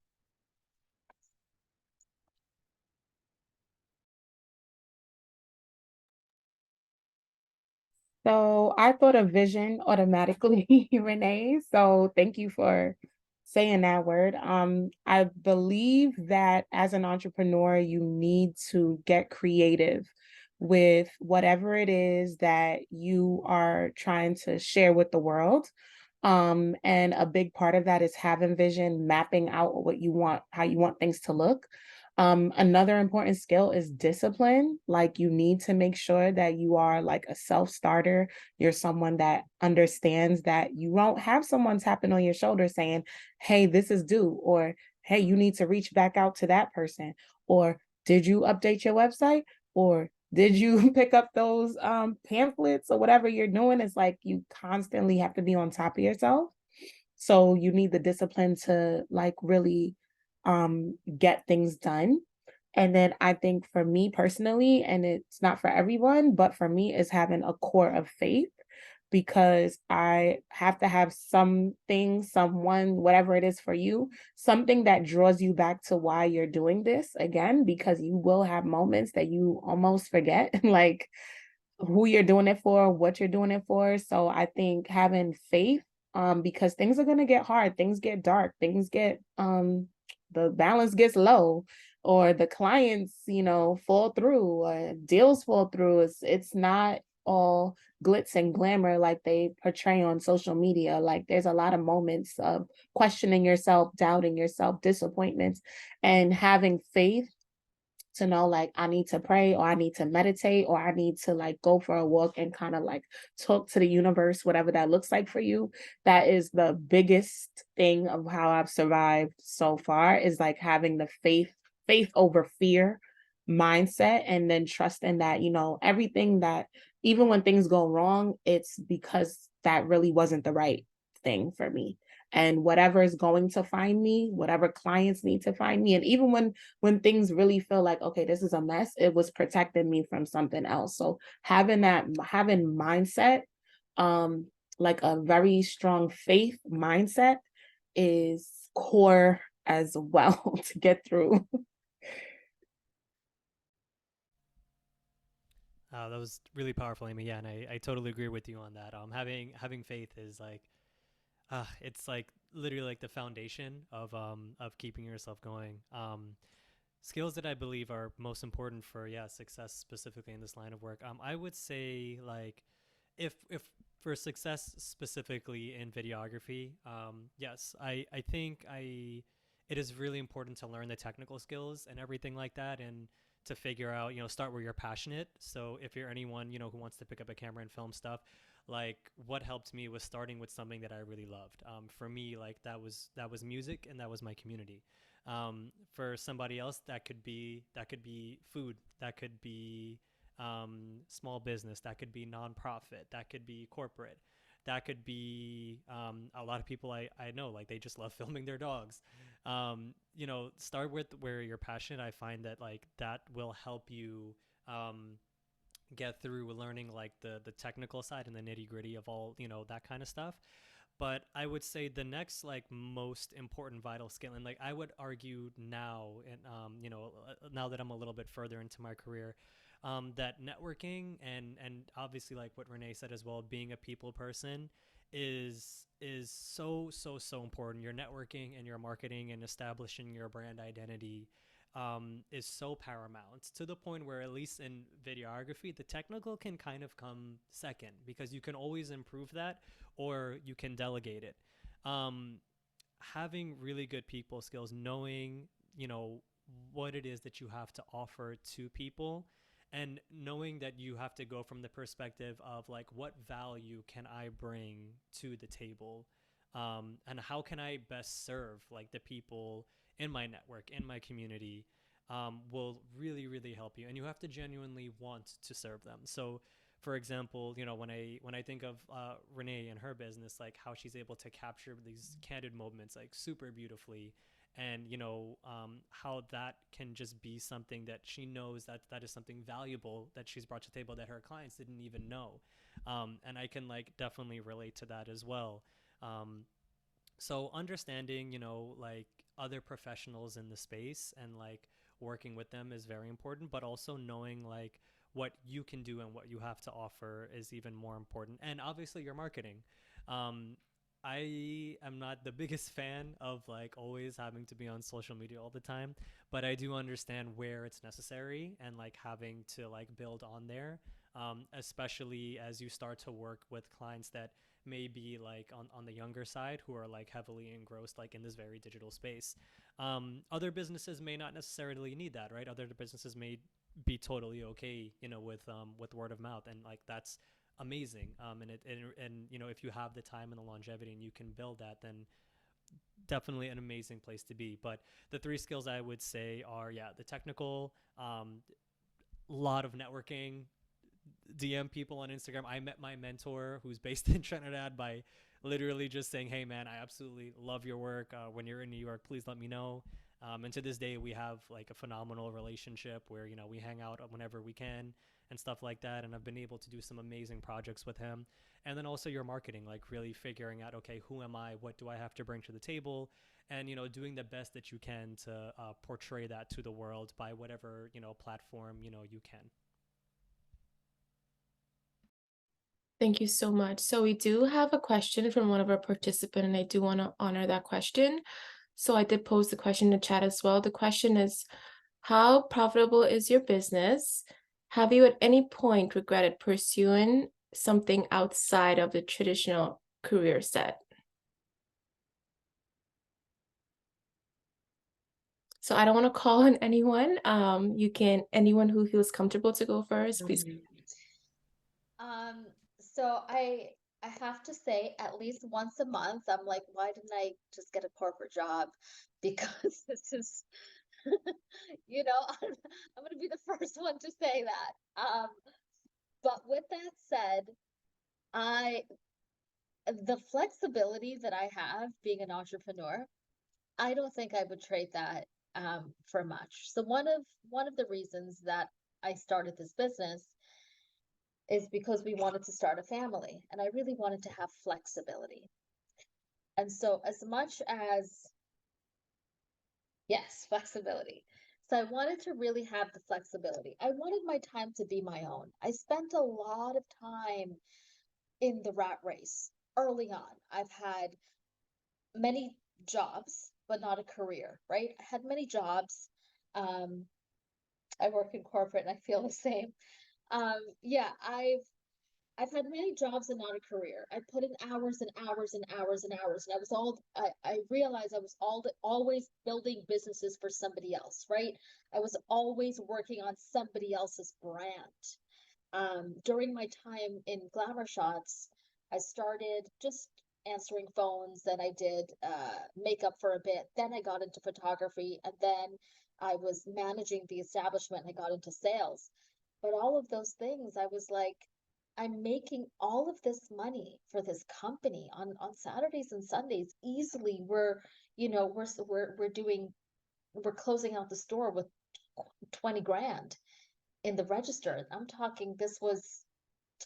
So I thought of vision automatically, Renee. So thank you for saying that word. I believe that as an entrepreneur, you need to get creative with whatever it is that you are trying to share with the world. And a big part of that is having vision, mapping out what you want, how you want things to look. Another important skill is discipline. Like, you need to make sure that you are like a self-starter. You're someone that understands that you won't have someone tapping on your shoulder saying, hey, this is due, or hey, you need to reach back out to that person, or did you update your website, or did you pick up those pamphlets, or whatever you're doing. It's like you constantly have to be on top of yourself. So you need the discipline to like really get things done. And then I think for me personally, and it's not for everyone, but for me, is having a core of faith, because I have to have something, someone, whatever it is for you, something that draws you back to why you're doing this again, because you will have moments that you almost forget, like who you're doing it for, what you're doing it for. So I think having faith, because things are gonna get hard, things get dark, things get the balance gets low, or the clients, fall through, or deals fall through. It's not all glitz and glamour like they portray on social media. Like there's a lot of moments of questioning yourself, doubting yourself, disappointments, and having faith to know like I need to pray, or I need to meditate, or I need to like go for a walk and kind of like talk to the universe, whatever that looks like for you. That is the biggest thing of how I've survived so far, is like having the faith over fear mindset, and then trusting that, everything that, even when things go wrong, it's because that really wasn't the right thing for me. And whatever is going to find me, whatever clients need to find me, and even when things really feel like, okay, this is a mess, it was protecting me from something else. So having mindset, like a very strong faith mindset, is core as well to get through. That was really powerful, Amy. Yeah, and I totally agree with you on that. Having faith is like, it's like literally like the foundation of keeping yourself going. Skills that I believe are most important for success specifically in this line of work. I would say like if for success specifically in videography, yes, I think it is really important to learn the technical skills and everything like that, and to figure out, start where you're passionate. So if you're anyone, who wants to pick up a camera and film stuff, like what helped me was starting with something that I really loved. For me, like that was music, and that was my community. For somebody else, that could be food, that could be small business, that could be nonprofit, that could be corporate, that could be a lot of people I know, like they just love filming their dogs. Start with where you're passionate. I find that like that will help you get through learning like the technical side and the nitty gritty of all, that kind of stuff. But I would say the next like most important vital skill, and like I would argue now, and now that I'm a little bit further into my career, that networking and obviously like what Renee said as well, being a people person is so important. Your networking and your marketing and establishing your brand identity is so paramount, to the point where, at least in videography, the technical can kind of come second, because you can always improve that, or you can delegate it. Um, Having really good people skills, knowing, what it is that you have to offer to people, and knowing that you have to go from the perspective of like, what value can I bring to the table, and how can I best serve like the people in my network, in my community, will really really help you. And you have to genuinely want to serve them. So for example, when I think of Renee and her business, like how she's able to capture these candid moments like super beautifully, and how that can just be something that she knows that is something valuable that she's brought to the table that her clients didn't even know. And I can like definitely relate to that as well. So understanding, like other professionals in the space, and like working with them is very important, but also knowing like what you can do and what you have to offer is even more important. And obviously your marketing. Um, I am not the biggest fan of like always having to be on social media all the time, but I do understand where it's necessary, and like having to like build on there, especially as you start to work with clients that may be like on the younger side, who are like heavily engrossed like in this very digital space. Other businesses may not necessarily need that, right? Other businesses may be totally okay, with word of mouth, and like that's amazing. And if you have the time and the longevity and you can build that, then definitely an amazing place to be. But the three skills I would say are, the technical, lot of networking, DM people on Instagram. I met my mentor, who's based in Trinidad, by literally just saying, "Hey, man, I absolutely love your work. When you're in New York, please let me know." And to this day, we have like a phenomenal relationship where, we hang out whenever we can and stuff like that. And I've been able to do some amazing projects with him. And then also your marketing, like really figuring out, okay, who am I? What do I have to bring to the table? And, doing the best that you can to portray that to the world by whatever, platform, you can. Thank you so much. So we do have a question from one of our participants, and I do want to honor that question. So I did post the question in the chat as well. The question is, how profitable is your business? Have you at any point regretted pursuing something outside of the traditional career set? So I don't want to call on anyone. Anyone who feels comfortable to go first, please. So I have to say, at least once a month, I'm like, why didn't I just get a corporate job? Because this is, I'm going to be the first one to say that. But with that said, the flexibility that I have being an entrepreneur, I don't think I would trade that for much. So one of the reasons that I started this business is because we wanted to start a family, and I really wanted to have flexibility. And so as much as, yes, flexibility. So I wanted to really have the flexibility. I wanted my time to be my own. I spent a lot of time in the rat race early on. I've had many jobs, but not a career, right? I had many jobs. I work in corporate and I feel the same. Yeah, I've had many jobs and not a career. I put in hours and hours and hours and hours, and I realized I was always building businesses for somebody else, right? I was always working on somebody else's brand. During my time in Glamour Shots, I started just answering phones, then I did makeup for a bit, then I got into photography, and then I was managing the establishment and I got into sales. But all of those things, I was like, I'm making all of this money for this company on Saturdays and Sundays easily. We're closing out the store with 20 grand in the register. I'm talking, this was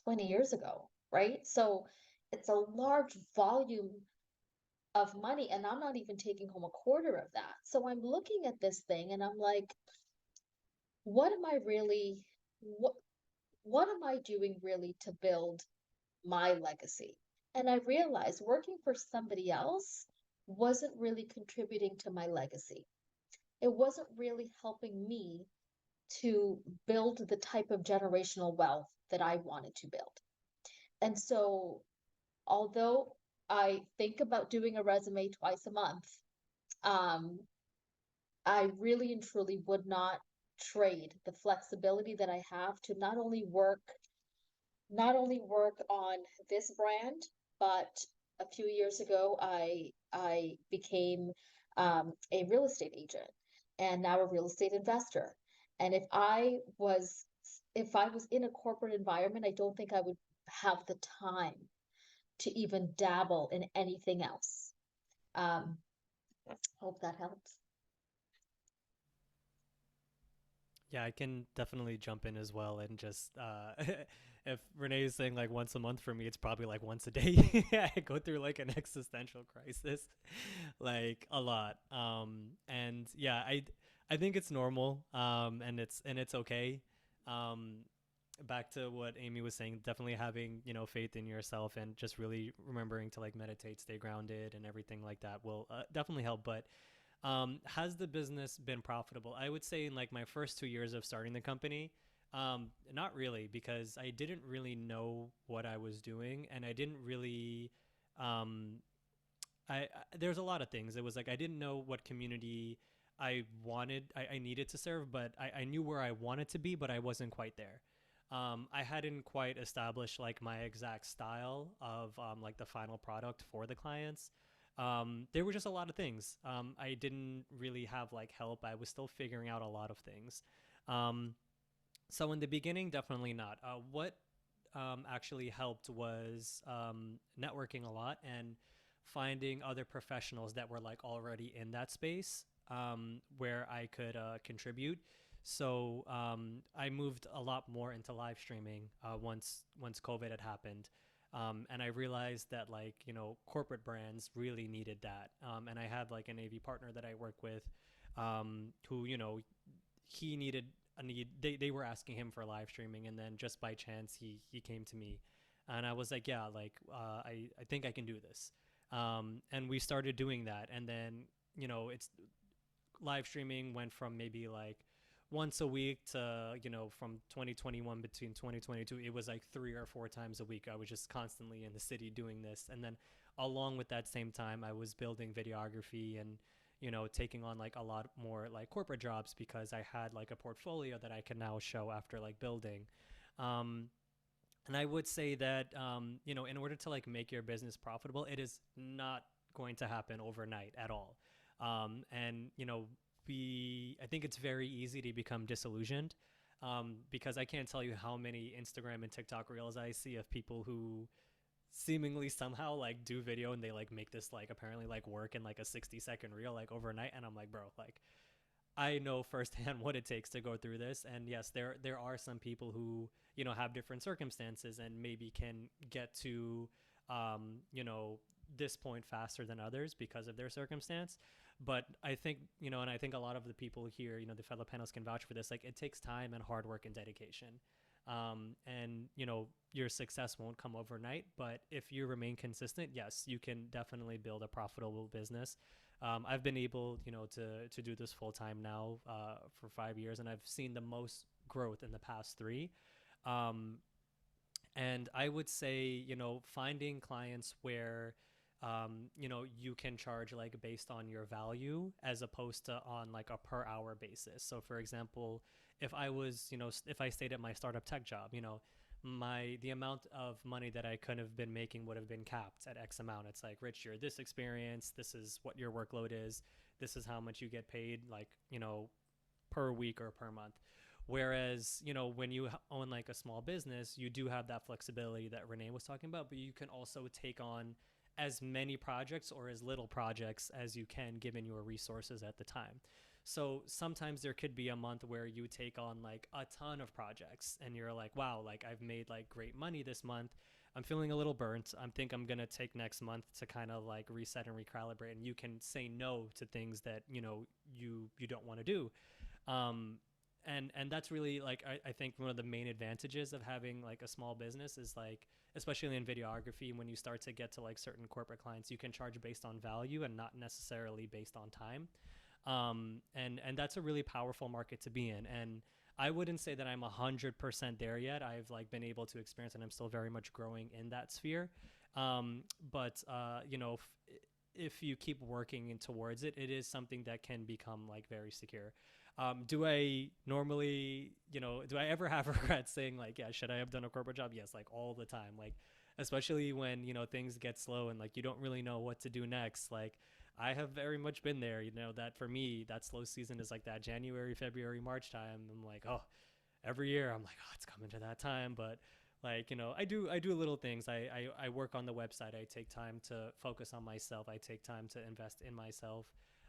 20 years ago, right? So it's a large volume of money, and I'm not even taking home a quarter of that. So I'm looking at this thing and I'm like, what am I really what am I doing really to build my legacy? And I realized working for somebody else wasn't really contributing to my legacy. It wasn't really helping me to build the type of generational wealth that I wanted to build. And so, although I think about doing a resume twice a month, I really and truly would not trade the flexibility that I have to not only work on this brand, but a few years ago I became a real estate agent and now a real estate investor. And if I was in a corporate environment, I don't think I would have the time to even dabble in anything else. Hope that helps. Yeah, I can definitely jump in as well and just if Renee is saying like once a month, for me it's probably like once a day. I go through like an existential crisis like a lot. And yeah, I think it's normal, and it's okay. Back to what Amy was saying, definitely having, faith in yourself and just really remembering to like meditate, stay grounded and everything like that will definitely help. But has the business been profitable? I would say in like my first 2 years of starting the company, not really, because I didn't really know what I was doing, and I didn't really, there's a lot of things. It was like I didn't know what community I needed to serve, but I knew where I wanted to be, but I wasn't quite there. I hadn't quite established like my exact style of like the final product for the clients. There were just a lot of things. I didn't really have like help. I was still figuring out a lot of things. So in the beginning, definitely not. What actually helped was networking a lot and finding other professionals that were like already in that space. where I could contribute. So I moved a lot more into live streaming once COVID had happened. And I realized that, like, you know, corporate brands really needed that. And I had like an AV partner that I work with, who, you know, he needed a need. They were asking him for live streaming, and then just by chance he came to me, and I was like, yeah, like I think I can do this. And we started doing that, and then, you know, it's live streaming went from maybe like once a week to, you know, from 2021 between 2022 it was like 3 or 4 times a week. I was just constantly in the city doing this, and then along with that same time I was building videography and, you know, taking on like a lot more like corporate jobs because I had like a portfolio that I can now show after like building. um, and I would say that, you know, in order to like make your business profitable, it is not going to happen overnight at all. And you know, I think it's very easy to become disillusioned, because I can't tell you how many Instagram and TikTok reels I see of people who seemingly somehow like do video and they like make this like apparently like work in like a 60-second reel like overnight, and I'm like, bro, like I know firsthand what it takes to go through this. And yes, there are some people who, you know, have different circumstances and maybe can get to, you know, this point faster than others because of their circumstance. But I think, you know, and I think a lot of the people here, you know, the fellow panelists can vouch for this. Like, it takes time and hard work and dedication. And, you know, your success won't come overnight, but if you remain consistent, yes, you can definitely build a profitable business. I've been able, you know, to do this full time now, for 5 years, and I've seen the most growth in the past three. Um, and I would say, you know, finding clients where, you know, you can charge like based on your value as opposed to on like a per hour basis. So for example, if I was, you know, if I stayed at my startup tech job, you know, the amount of money that I could have been making would have been capped at X amount. It's like, Rich, you're this experience, this is what your workload is, this is how much you get paid, like, you know, per week or per month. Whereas, you know, when you own like a small business, you do have that flexibility that Renee was talking about, but you can also take on as many projects or as little projects as you can given your resources at the time. So sometimes there could be a month where you take on like a ton of projects and you're like, wow, like I've made like great money this month. I'm feeling a little burnt. I think I'm going to take next month to kind of like reset and recalibrate. And you can say no to things that, you know, you don't want to do. Um, and that's really like I think one of the main advantages of having like a small business is like, especially in videography, when you start to get to like certain corporate clients, you can charge based on value and not necessarily based on time. And that's a really powerful market to be in. And I wouldn't say that I'm 100% there yet. I've like been able to experience, and I'm still very much growing in that sphere. But you know, if you keep working in towards it, it is something that can become like very secure. Do I normally, you know, do I ever have regrets saying like, yeah, should I have done a corporate job? Yes, like all the time. Like, especially when, you know, things get slow and like you don't really know what to do next. Like, I have very much been there, you know, that for me, that slow season is like that January, February, March time. I'm like, oh, every year I'm like, oh, it's coming to that time. But like, you know, I do little things. I work on the website. I take time to focus on myself. I take time to invest in myself.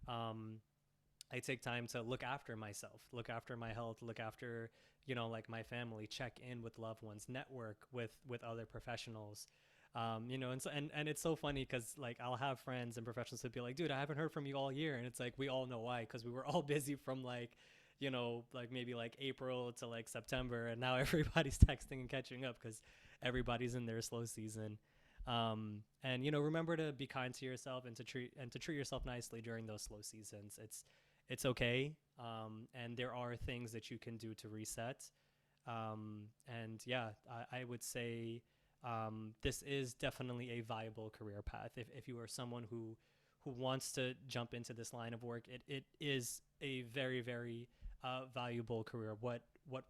Um, I take time to look after myself, look after my health, look after, you know, like my family, check in with loved ones, network with other professionals. You know, and it's so funny because like I'll have friends and professionals who be like, dude, I haven't heard from you all year. And it's like, we all know why, because we were all busy from like, you know, like maybe like April to like September. And now everybody's texting and catching up because everybody's in their slow season. And, you know, remember to be kind to yourself and to treat yourself nicely during those slow seasons. It's okay. And there are things that you can do to reset. And yeah, I would say, this is definitely a viable career path. If you are someone who wants to jump into this line of work, it is a very, very valuable career. What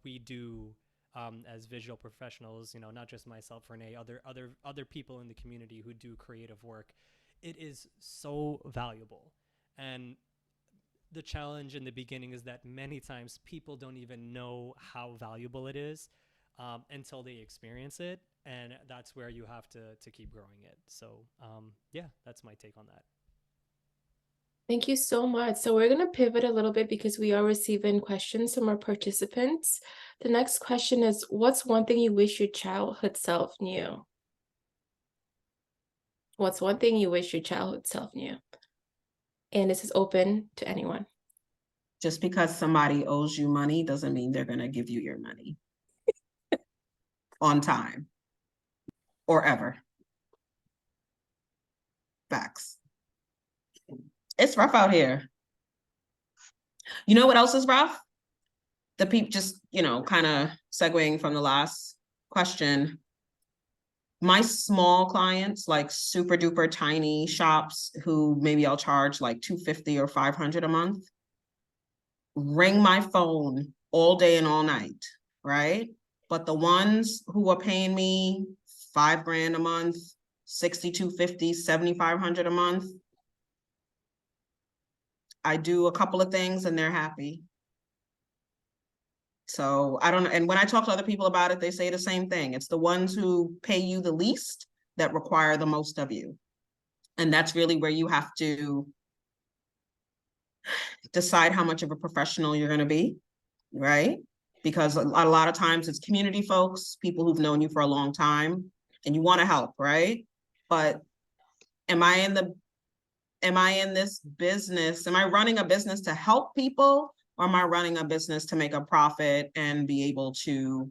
we do, as visual professionals, you know, not just myself, Renee, other people in the community who do creative work, it is so valuable. And the challenge in the beginning is that many times people don't even know how valuable it is, until they experience it, and that's where you have to keep growing it. So yeah, that's my take on that. Thank you so much. So we're going to pivot a little bit because we are receiving questions from our participants. The next question is, what's one thing you wish your childhood self knew? What's one thing you wish your childhood self knew? And this is open to anyone. Just because somebody owes you money doesn't mean they're going to give you your money on time or ever. Facts. It's rough out here. You know what else is rough? The people just, kind of segueing from the last question. My small clients, like super duper tiny shops who maybe I'll charge like $250 or $500 a month, ring my phone all day and all night, right? But the ones who are paying me $5,000 a month, $6,250, $7,500 a month, I do a couple of things and they're happy. So I don't know. And when I talk to other people about it, they say the same thing. It's the ones who pay you the least that require the most of you. And that's really where you have to decide how much of a professional you're going to be, right? Because a lot of times it's community folks, people who've known you for a long time, and you want to help, right? But am I in this business? Am I running a business to help people, or am I running a business to make a profit and be able to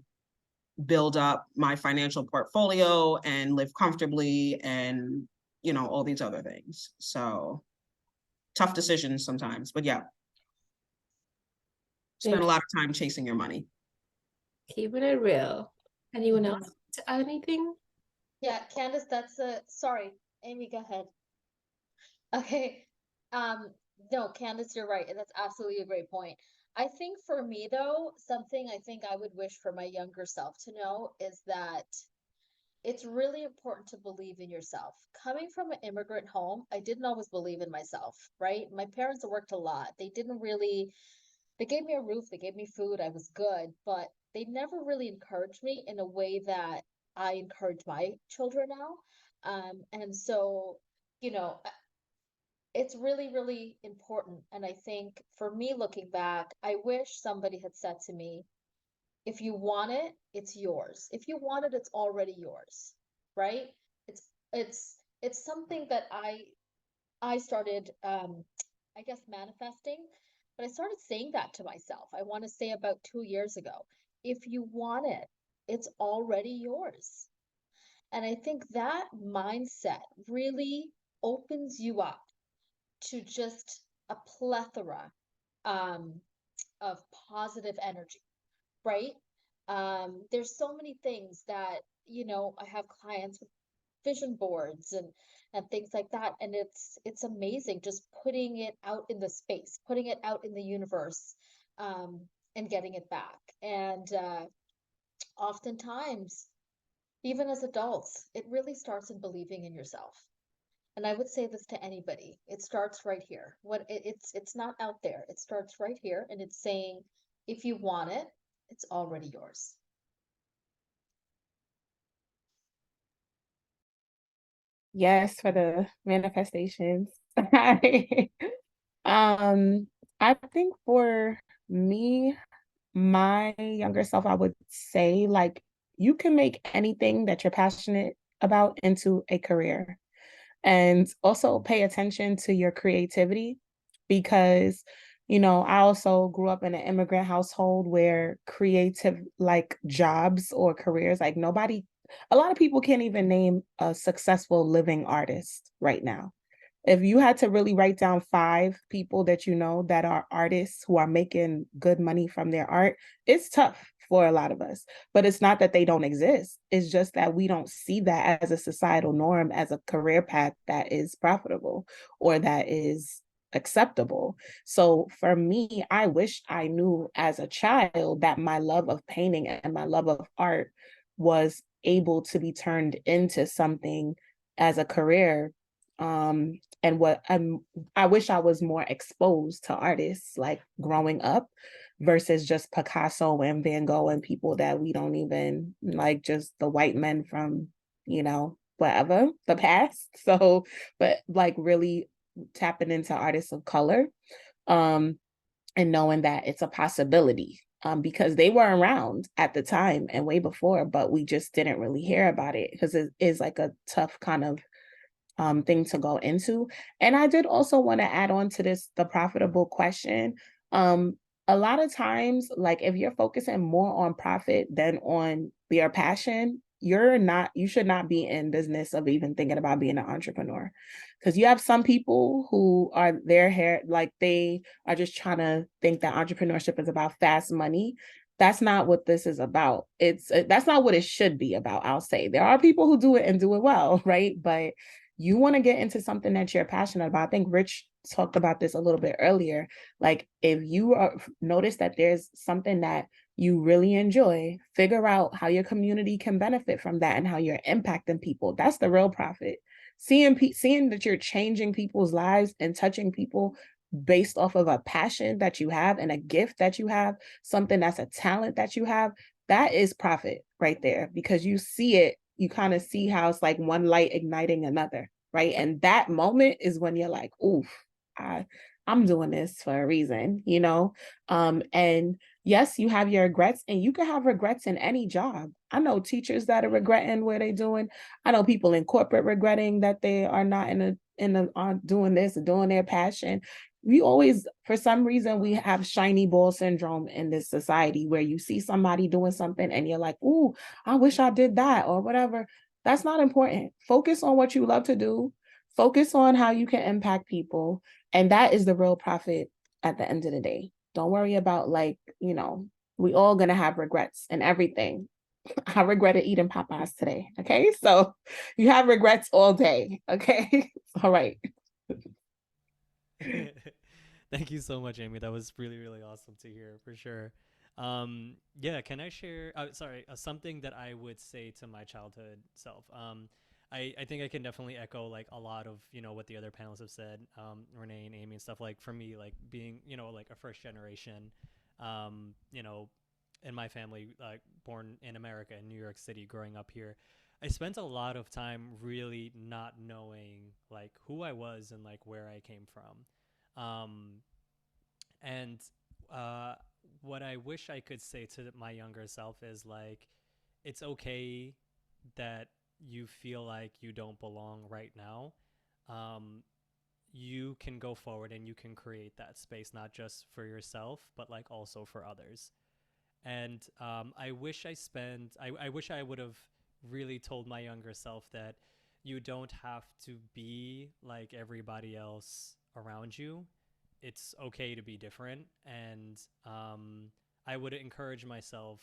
build up my financial portfolio and live comfortably and, all these other things? So tough decisions sometimes, but yeah. Spend a lot of time chasing your money. Keeping it real. Anyone else to add anything? Yeah, Candace, sorry, Amy, go ahead. Okay. No, Candace, you're right. And that's absolutely a great point. I think for me, though, something I think I would wish for my younger self to know is that it's really important to believe in yourself. Coming from an immigrant home, I didn't always believe in myself, right? My parents worked a lot. They gave me a roof, they gave me food, I was good, but they never really encouraged me in a way that I encourage my children now. And so, it's really, really important. And I think for me, looking back, I wish somebody had said to me, if you want it, it's yours. If you want it, it's already yours, right? It's something that I started, I guess, manifesting, but I started saying that to myself. I want to say about 2 years ago, if you want it, it's already yours. And I think that mindset really opens you up to just a plethora of positive energy, right? There's so many things that, I have clients with vision boards and things like that. And it's amazing just putting it out in the space, putting it out in the universe, and getting it back. And oftentimes, even as adults, it really starts in believing in yourself. And I would say this to anybody. It starts right here. It's not out there. It starts right here, and it's saying, if you want it, it's already yours. Yes, for the manifestations. I think for me, my younger self, I would say, like, you can make anything that you're passionate about into a career. And also pay attention to your creativity, because, I also grew up in an immigrant household where creative, like, jobs or careers, like, a lot of people can't even name a successful living artist right now. If you had to really write down 5 people that that are artists who are making good money from their art, it's tough for a lot of us. But it's not that they don't exist. It's just that we don't see that as a societal norm, as a career path that is profitable or that is acceptable. So for me, I wish I knew as a child that my love of painting and my love of art was able to be turned into something as a career. And I wish I was more exposed to artists, like, growing up, versus just Picasso and Van Gogh and people that we don't even like, just the white men from, whatever, the past. So, but like, really tapping into artists of color, and knowing that it's a possibility, because they were around at the time and way before, but we just didn't really hear about it because it is like a tough kind of thing to go into. And I did also want to add on to this, the profitable question. A lot of times, like if you're focusing more on profit than on your passion, you should not be in business of even thinking about being an entrepreneur. Because you have some people who are like they are just trying to think that entrepreneurship is about fast money. That's not what this is about. That's not what it should be about. I'll say there are people who do it and do it well, right? But you want to get into something that you're passionate about. I think Rich talked about this a little bit earlier. Like if you notice that there's something that you really enjoy, figure out how your community can benefit from that and how you're impacting people. That's the real profit. Seeing that you're changing people's lives and touching people based off of a passion that you have and a gift that you have, something that's a talent that you have, that is profit right there, because you see it, you kind of see how it's like one light igniting another, right? And that moment is when you're like, oof, I'm doing this for a reason, you know? And yes, you have your regrets, and you can have regrets in any job. I know teachers that are regretting what they're doing. I know people in corporate regretting that they are not on doing this or doing their passion. We always, for some reason, we have shiny ball syndrome in this society where you see somebody doing something and you're like, ooh, I wish I did that or whatever. That's not important. Focus on what you love to do. Focus on how you can impact people. And that is the real profit at the end of the day. Don't worry about we all gonna have regrets and everything. I regretted eating Popeyes today. Okay. So you have regrets all day. Okay. All right. Thank you so much, Amy. That was really, really awesome to hear for sure. Yeah, can I share, something that I would say to my childhood self? I think I can definitely echo like a lot of, what the other panelists have said, Renee and Amy and stuff. Like for me, like being, like a first generation, in my family, like born in America, in New York City, growing up here, I spent a lot of time really not knowing like who I was and like where I came from. And what I wish I could say to my younger self is like, it's okay that you feel like you don't belong right now. You can go forward and you can create that space, not just for yourself, but like also for others. And I wish I wish I would have really told my younger self that you don't have to be like everybody else around you. It's okay to be different. And I would encourage myself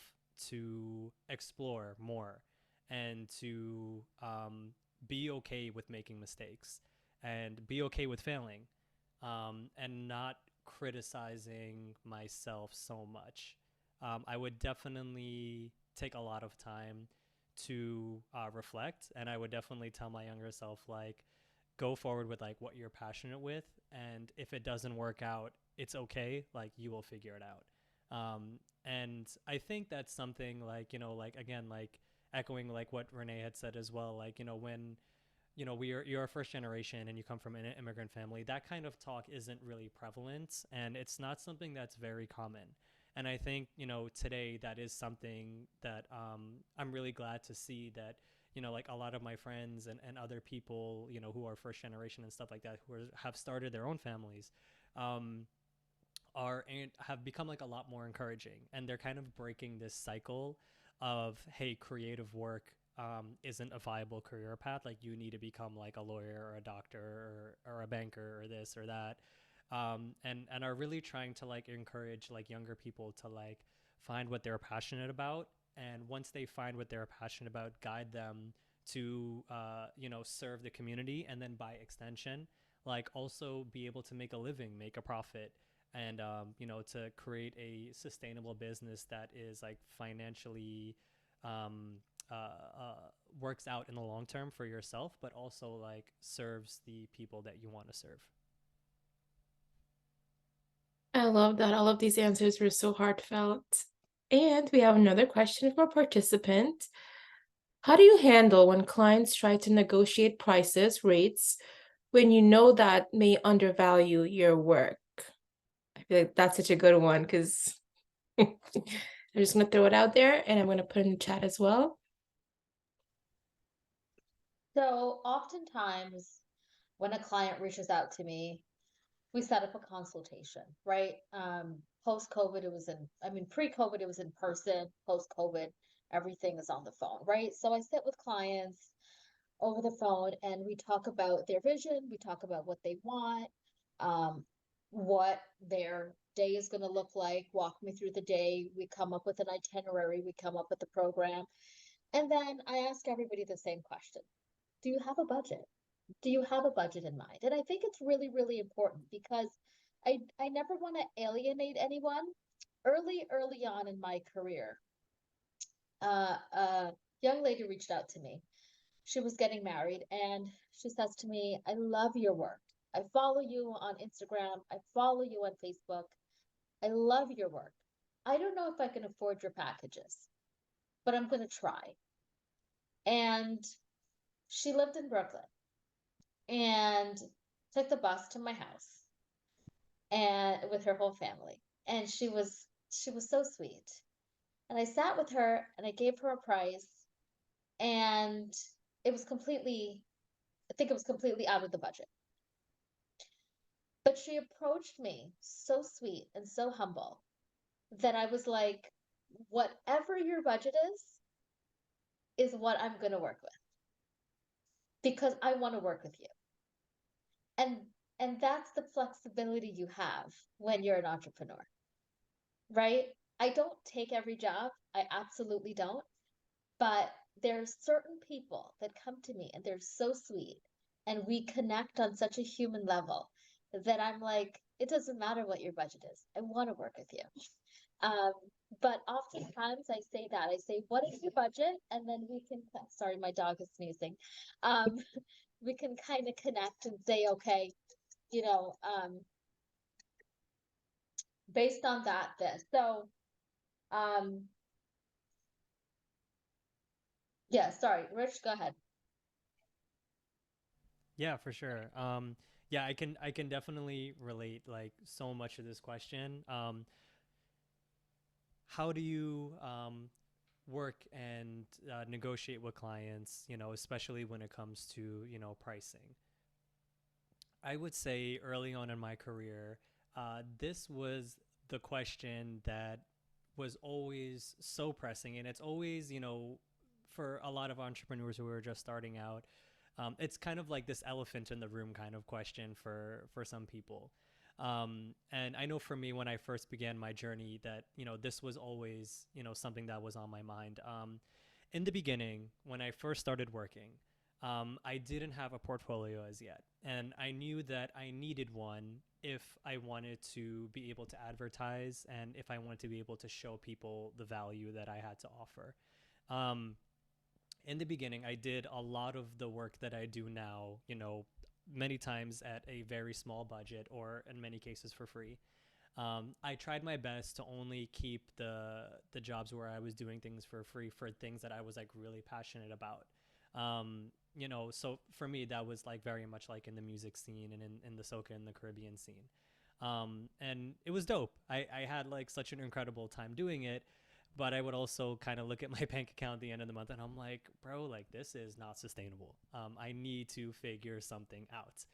to explore more and to be okay with making mistakes and be okay with failing, and not criticizing myself so much. I would definitely take a lot of time to reflect, and I would definitely tell my younger self, like, go forward with like what you're passionate with, and if it doesn't work out, it's okay. Like you will figure it out. And I think that's something like, like again, like echoing like what Renee had said as well. Like, when you're a first generation and you come from an immigrant family, that kind of talk isn't really prevalent, and it's not something that's very common. And I think, today that is something that I'm really glad to see that, like a lot of my friends and other people, who are first generation and stuff like that, have started their own families, are and have become like a lot more encouraging. And they're kind of breaking this cycle of, hey, creative work isn't a viable career path. Like you need to become like a lawyer or a doctor or a banker or this or that. And are really trying to like encourage like younger people to like find what they're passionate about, and once they find what they're passionate about, guide them to serve the community, and then by extension like also be able to make a living, make a profit, and to create a sustainable business that is like financially works out in the long term for yourself, but also like serves the people that you want to serve. I love that. All of these answers were so heartfelt. And we have another question from a participant. How do you handle when clients try to negotiate prices, rates when you know that may undervalue your work? I feel like that's such a good one because I'm just gonna throw it out there and I'm gonna put it in the chat as well. So oftentimes when a client reaches out to me, we set up a consultation, right? Post-COVID, pre-COVID, it was in person. Post-COVID, everything is on the phone, right? So I sit with clients over the phone and we talk about their vision, we talk about what they want, what their day is going to look like, walk me through the day. We come up with an itinerary, we come up with a program. And then I ask everybody the same question. Do you have a budget? Do you have a budget in mind? And I think it's really, really important because I never want to alienate anyone. Early on in my career, a young lady reached out to me. She was getting married and she says to me, I love your work. I follow you on Instagram. I follow you on Facebook. I love your work. I don't know if I can afford your packages, but I'm going to try. And she lived in Brooklyn and took the bus to my house and with her whole family. And she was so sweet. And I sat with her and I gave her a price and it was completely out of the budget. But she approached me so sweet and so humble that I was like, whatever your budget is what I'm going to work with because I want to work with you. And that's the flexibility you have when you're an entrepreneur, right? I don't take every job. I absolutely don't. But there's certain people that come to me and they're so sweet and we connect on such a human level that I'm like, it doesn't matter what your budget is. I want to work with you. But oftentimes I say that. I say, what is your budget? And then we can, sorry, my dog is sneezing. We can kind of connect and say, okay, based on that, this. So, yeah, sorry, Rich, go ahead. Yeah, for sure. Yeah, I can definitely relate like so much to this question. How do you work and negotiate with clients, especially when it comes to, pricing? I would say early on in my career, this was the question that was always so pressing. And it's always, for a lot of entrepreneurs who are just starting out, it's kind of like this elephant in the room kind of question for some people. And I know for me, when I first began my journey, that, this was always, something that was on my mind. In the beginning, when I first started working, I didn't have a portfolio as yet. And I knew that I needed one if I wanted to be able to advertise and if I wanted to be able to show people the value that I had to offer. In the beginning, I did a lot of the work that I do now, many times at a very small budget or in many cases for free. I tried my best to only keep the jobs where I was doing things for free for things that I was like really passionate about. So for me, that was like very much like in the music scene and in the soca and the Caribbean scene. And it was dope. I had like such an incredible time doing it, but I would also kind of look at my bank account at the end of the month and I'm like, bro, like this is not sustainable. I need to figure something out.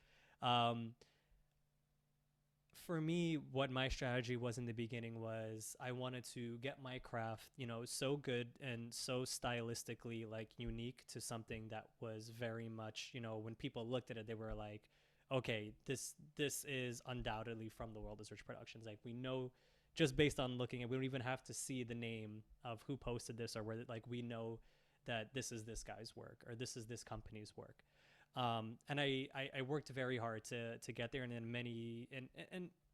For me, what my strategy was in the beginning was I wanted to get my craft, so good and so stylistically like unique to something that was very much, when people looked at it, they were like, okay, this is undoubtedly from the World is Rich Productions. Like we know just based on looking at, we don't even have to see the name of who posted this or whether like we know that this is this guy's work or this is this company's work. And I worked very hard to get there, and in many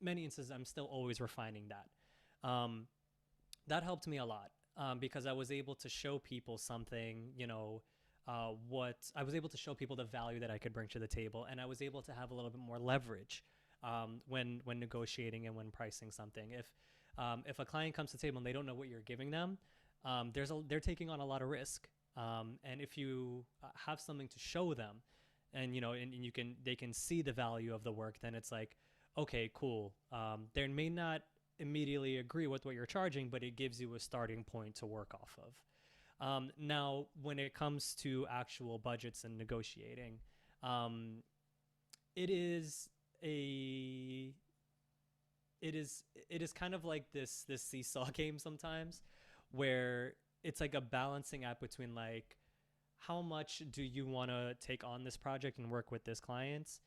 instances, I'm still always refining that. That helped me a lot because I was able to show people something, what I was able to show people the value that I could bring to the table, and I was able to have a little bit more leverage when negotiating and when pricing something. If a client comes to the table and they don't know what you're giving them, they're taking on a lot of risk. And if you have something to show them, and and they can see the value of the work, then it's like, okay, cool. They may not immediately agree with what you're charging, but it gives you a starting point to work off of. Now, when it comes to actual budgets and negotiating, um, it is a it is kind of like this seesaw game sometimes, where it's like a balancing act between like, how much do you want to take on this project and work with this client?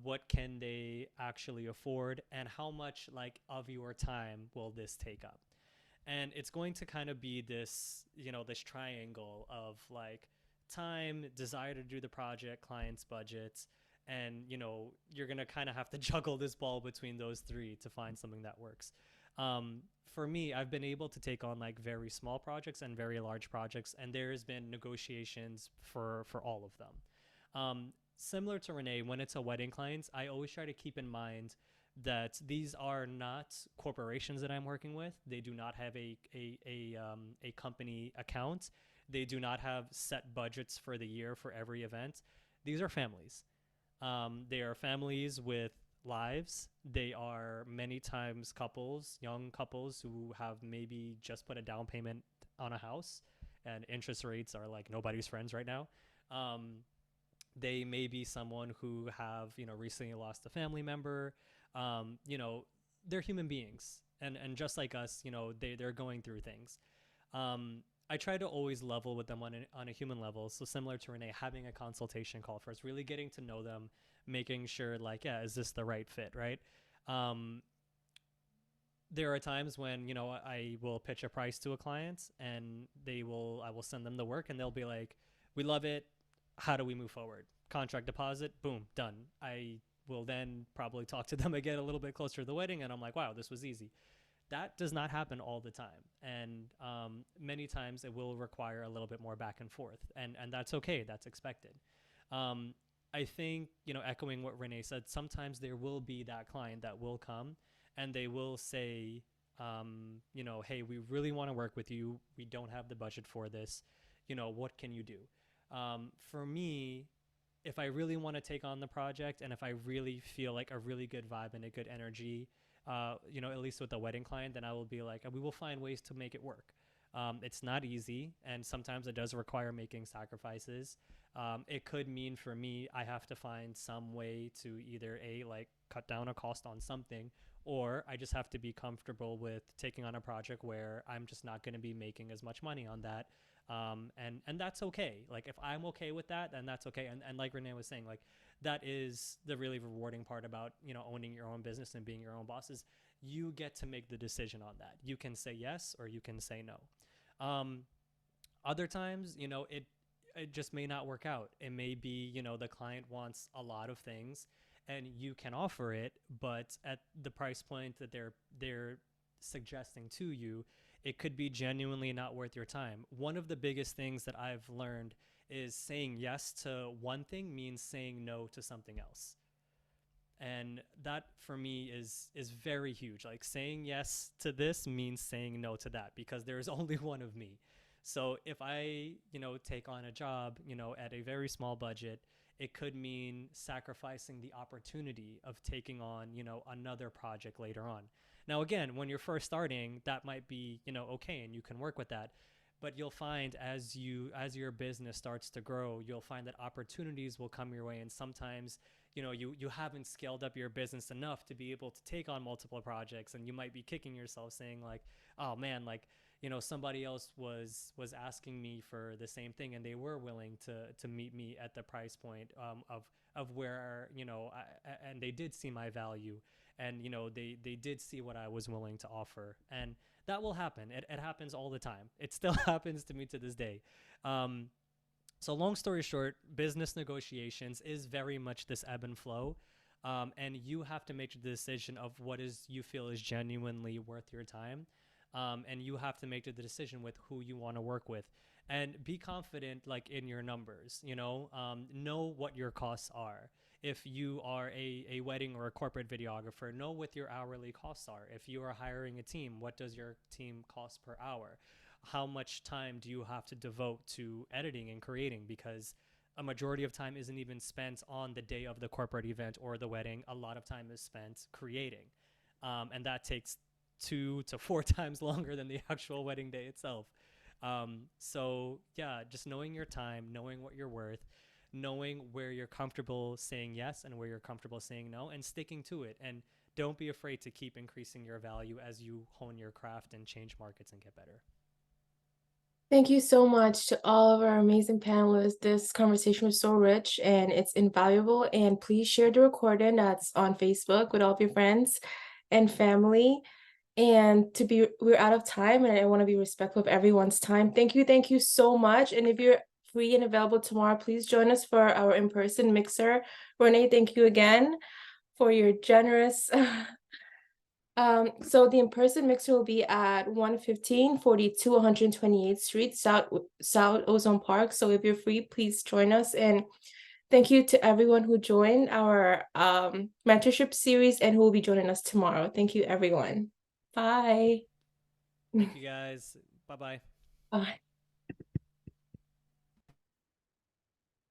What can they actually afford, and how much like of your time will this take up? And it's going to kind of be this, this triangle of like time, desire to do the project, client's budgets, and you're going to kind of have to juggle this ball between those three to find something that works. For me, I've been able to take on like very small projects and very large projects, and there's been negotiations for all of them. Similar to Renee, when it's a wedding client, I always try to keep in mind that these are not corporations that I'm working with. They do not have a company account. They do not have set budgets for the year for every event. These are families. They are families with lives. They are many times couples, young couples who have maybe just put a down payment on a house, and interest rates are like nobody's friends right now. They may be someone who have, recently lost a family member. They're human beings, and just like us, they're going through things. I try to always level with them on a human level. So similar to Renee, having a consultation call first, really getting to know them, making sure like, yeah, is this the right fit, right? There are times when, I will pitch a price to a client, and I will send them the work, and they'll be like, we love it. How do we move forward? Contract deposit, boom, done. I will then probably talk to them again a little bit closer to the wedding, and I'm like, wow, this was easy. That does not happen all the time. And many times it will require a little bit more back and forth. And that's okay. That's expected. I think, echoing what Renee said, sometimes there will be that client that will come and they will say, hey, we really want to work with you. We don't have the budget for this. What can you do? For me, if I really want to take on the project, and if I really feel like a really good vibe and a good energy, at least with the wedding client, then I will be like, we will find ways to make it work. It's not easy, and sometimes it does require making sacrifices. It could mean for me, I have to find some way to either cut down a cost on something, or I just have to be comfortable with taking on a project where I'm just not going to be making as much money on that. And that's okay. Like, if I'm okay with that, then that's okay. And like Renee was saying, like, that is the really rewarding part about, owning your own business and being your own boss, is you get to make the decision on that. You can say yes, or you can say no. Other times, it just may not work out. It may be, the client wants a lot of things and you can offer it, but at the price point that they're suggesting to you, it could be genuinely not worth your time. One of the biggest things that I've learned is saying yes to one thing means saying no to something else. And that for me is very huge. Like, saying yes to this means saying no to that, because there's only one of me. So if I, take on a job, at a very small budget, it could mean sacrificing the opportunity of taking on, another project later on. Now, again, when you're first starting, that might be, okay, and you can work with that. But you'll find as your business starts to grow, you'll find that opportunities will come your way. And sometimes, you haven't scaled up your business enough to be able to take on multiple projects. And you might be kicking yourself saying like, oh man, like, somebody else was asking me for the same thing, and they were willing to meet me at the price point of where, and they did see my value, and, they did see what I was willing to offer. And that will happen. It happens all the time. It still happens to me to this day. So long story short, business negotiations is very much this ebb and flow. And you have to make the decision of what you feel is genuinely worth your time. And you have to make the decision with who you want to work with, and be confident, like, in your numbers, know what your costs are. If you are a wedding or a corporate videographer, know what your hourly costs are. If you are hiring a team, what does your team cost per hour? How much time do you have to devote to editing and creating? Because a majority of time isn't even spent on the day of the corporate event or the wedding. A lot of time is spent creating. And that takes 2 to 4 times longer than the actual wedding day itself. So yeah, just knowing your time, knowing what you're worth, knowing where you're comfortable saying yes and where you're comfortable saying no, and sticking to it. And don't be afraid to keep increasing your value as you hone your craft and change markets and get better. Thank you so much to all of our amazing panelists. This conversation was so rich and it's invaluable. And please share the recording that's on Facebook with all of your friends and family. And we're out of time, and I want to be respectful of everyone's time. Thank you so much. And if you're free and available tomorrow, please join us for our in-person mixer. Renee, thank you again for your generous. So the in-person mixer will be at 11542 128th Street, South Ozone Park. So if you're free, please join us. And thank you to everyone who joined our mentorship series and who will be joining us tomorrow. Thank you, everyone. Bye. Thank you, guys. Bye-bye. Bye.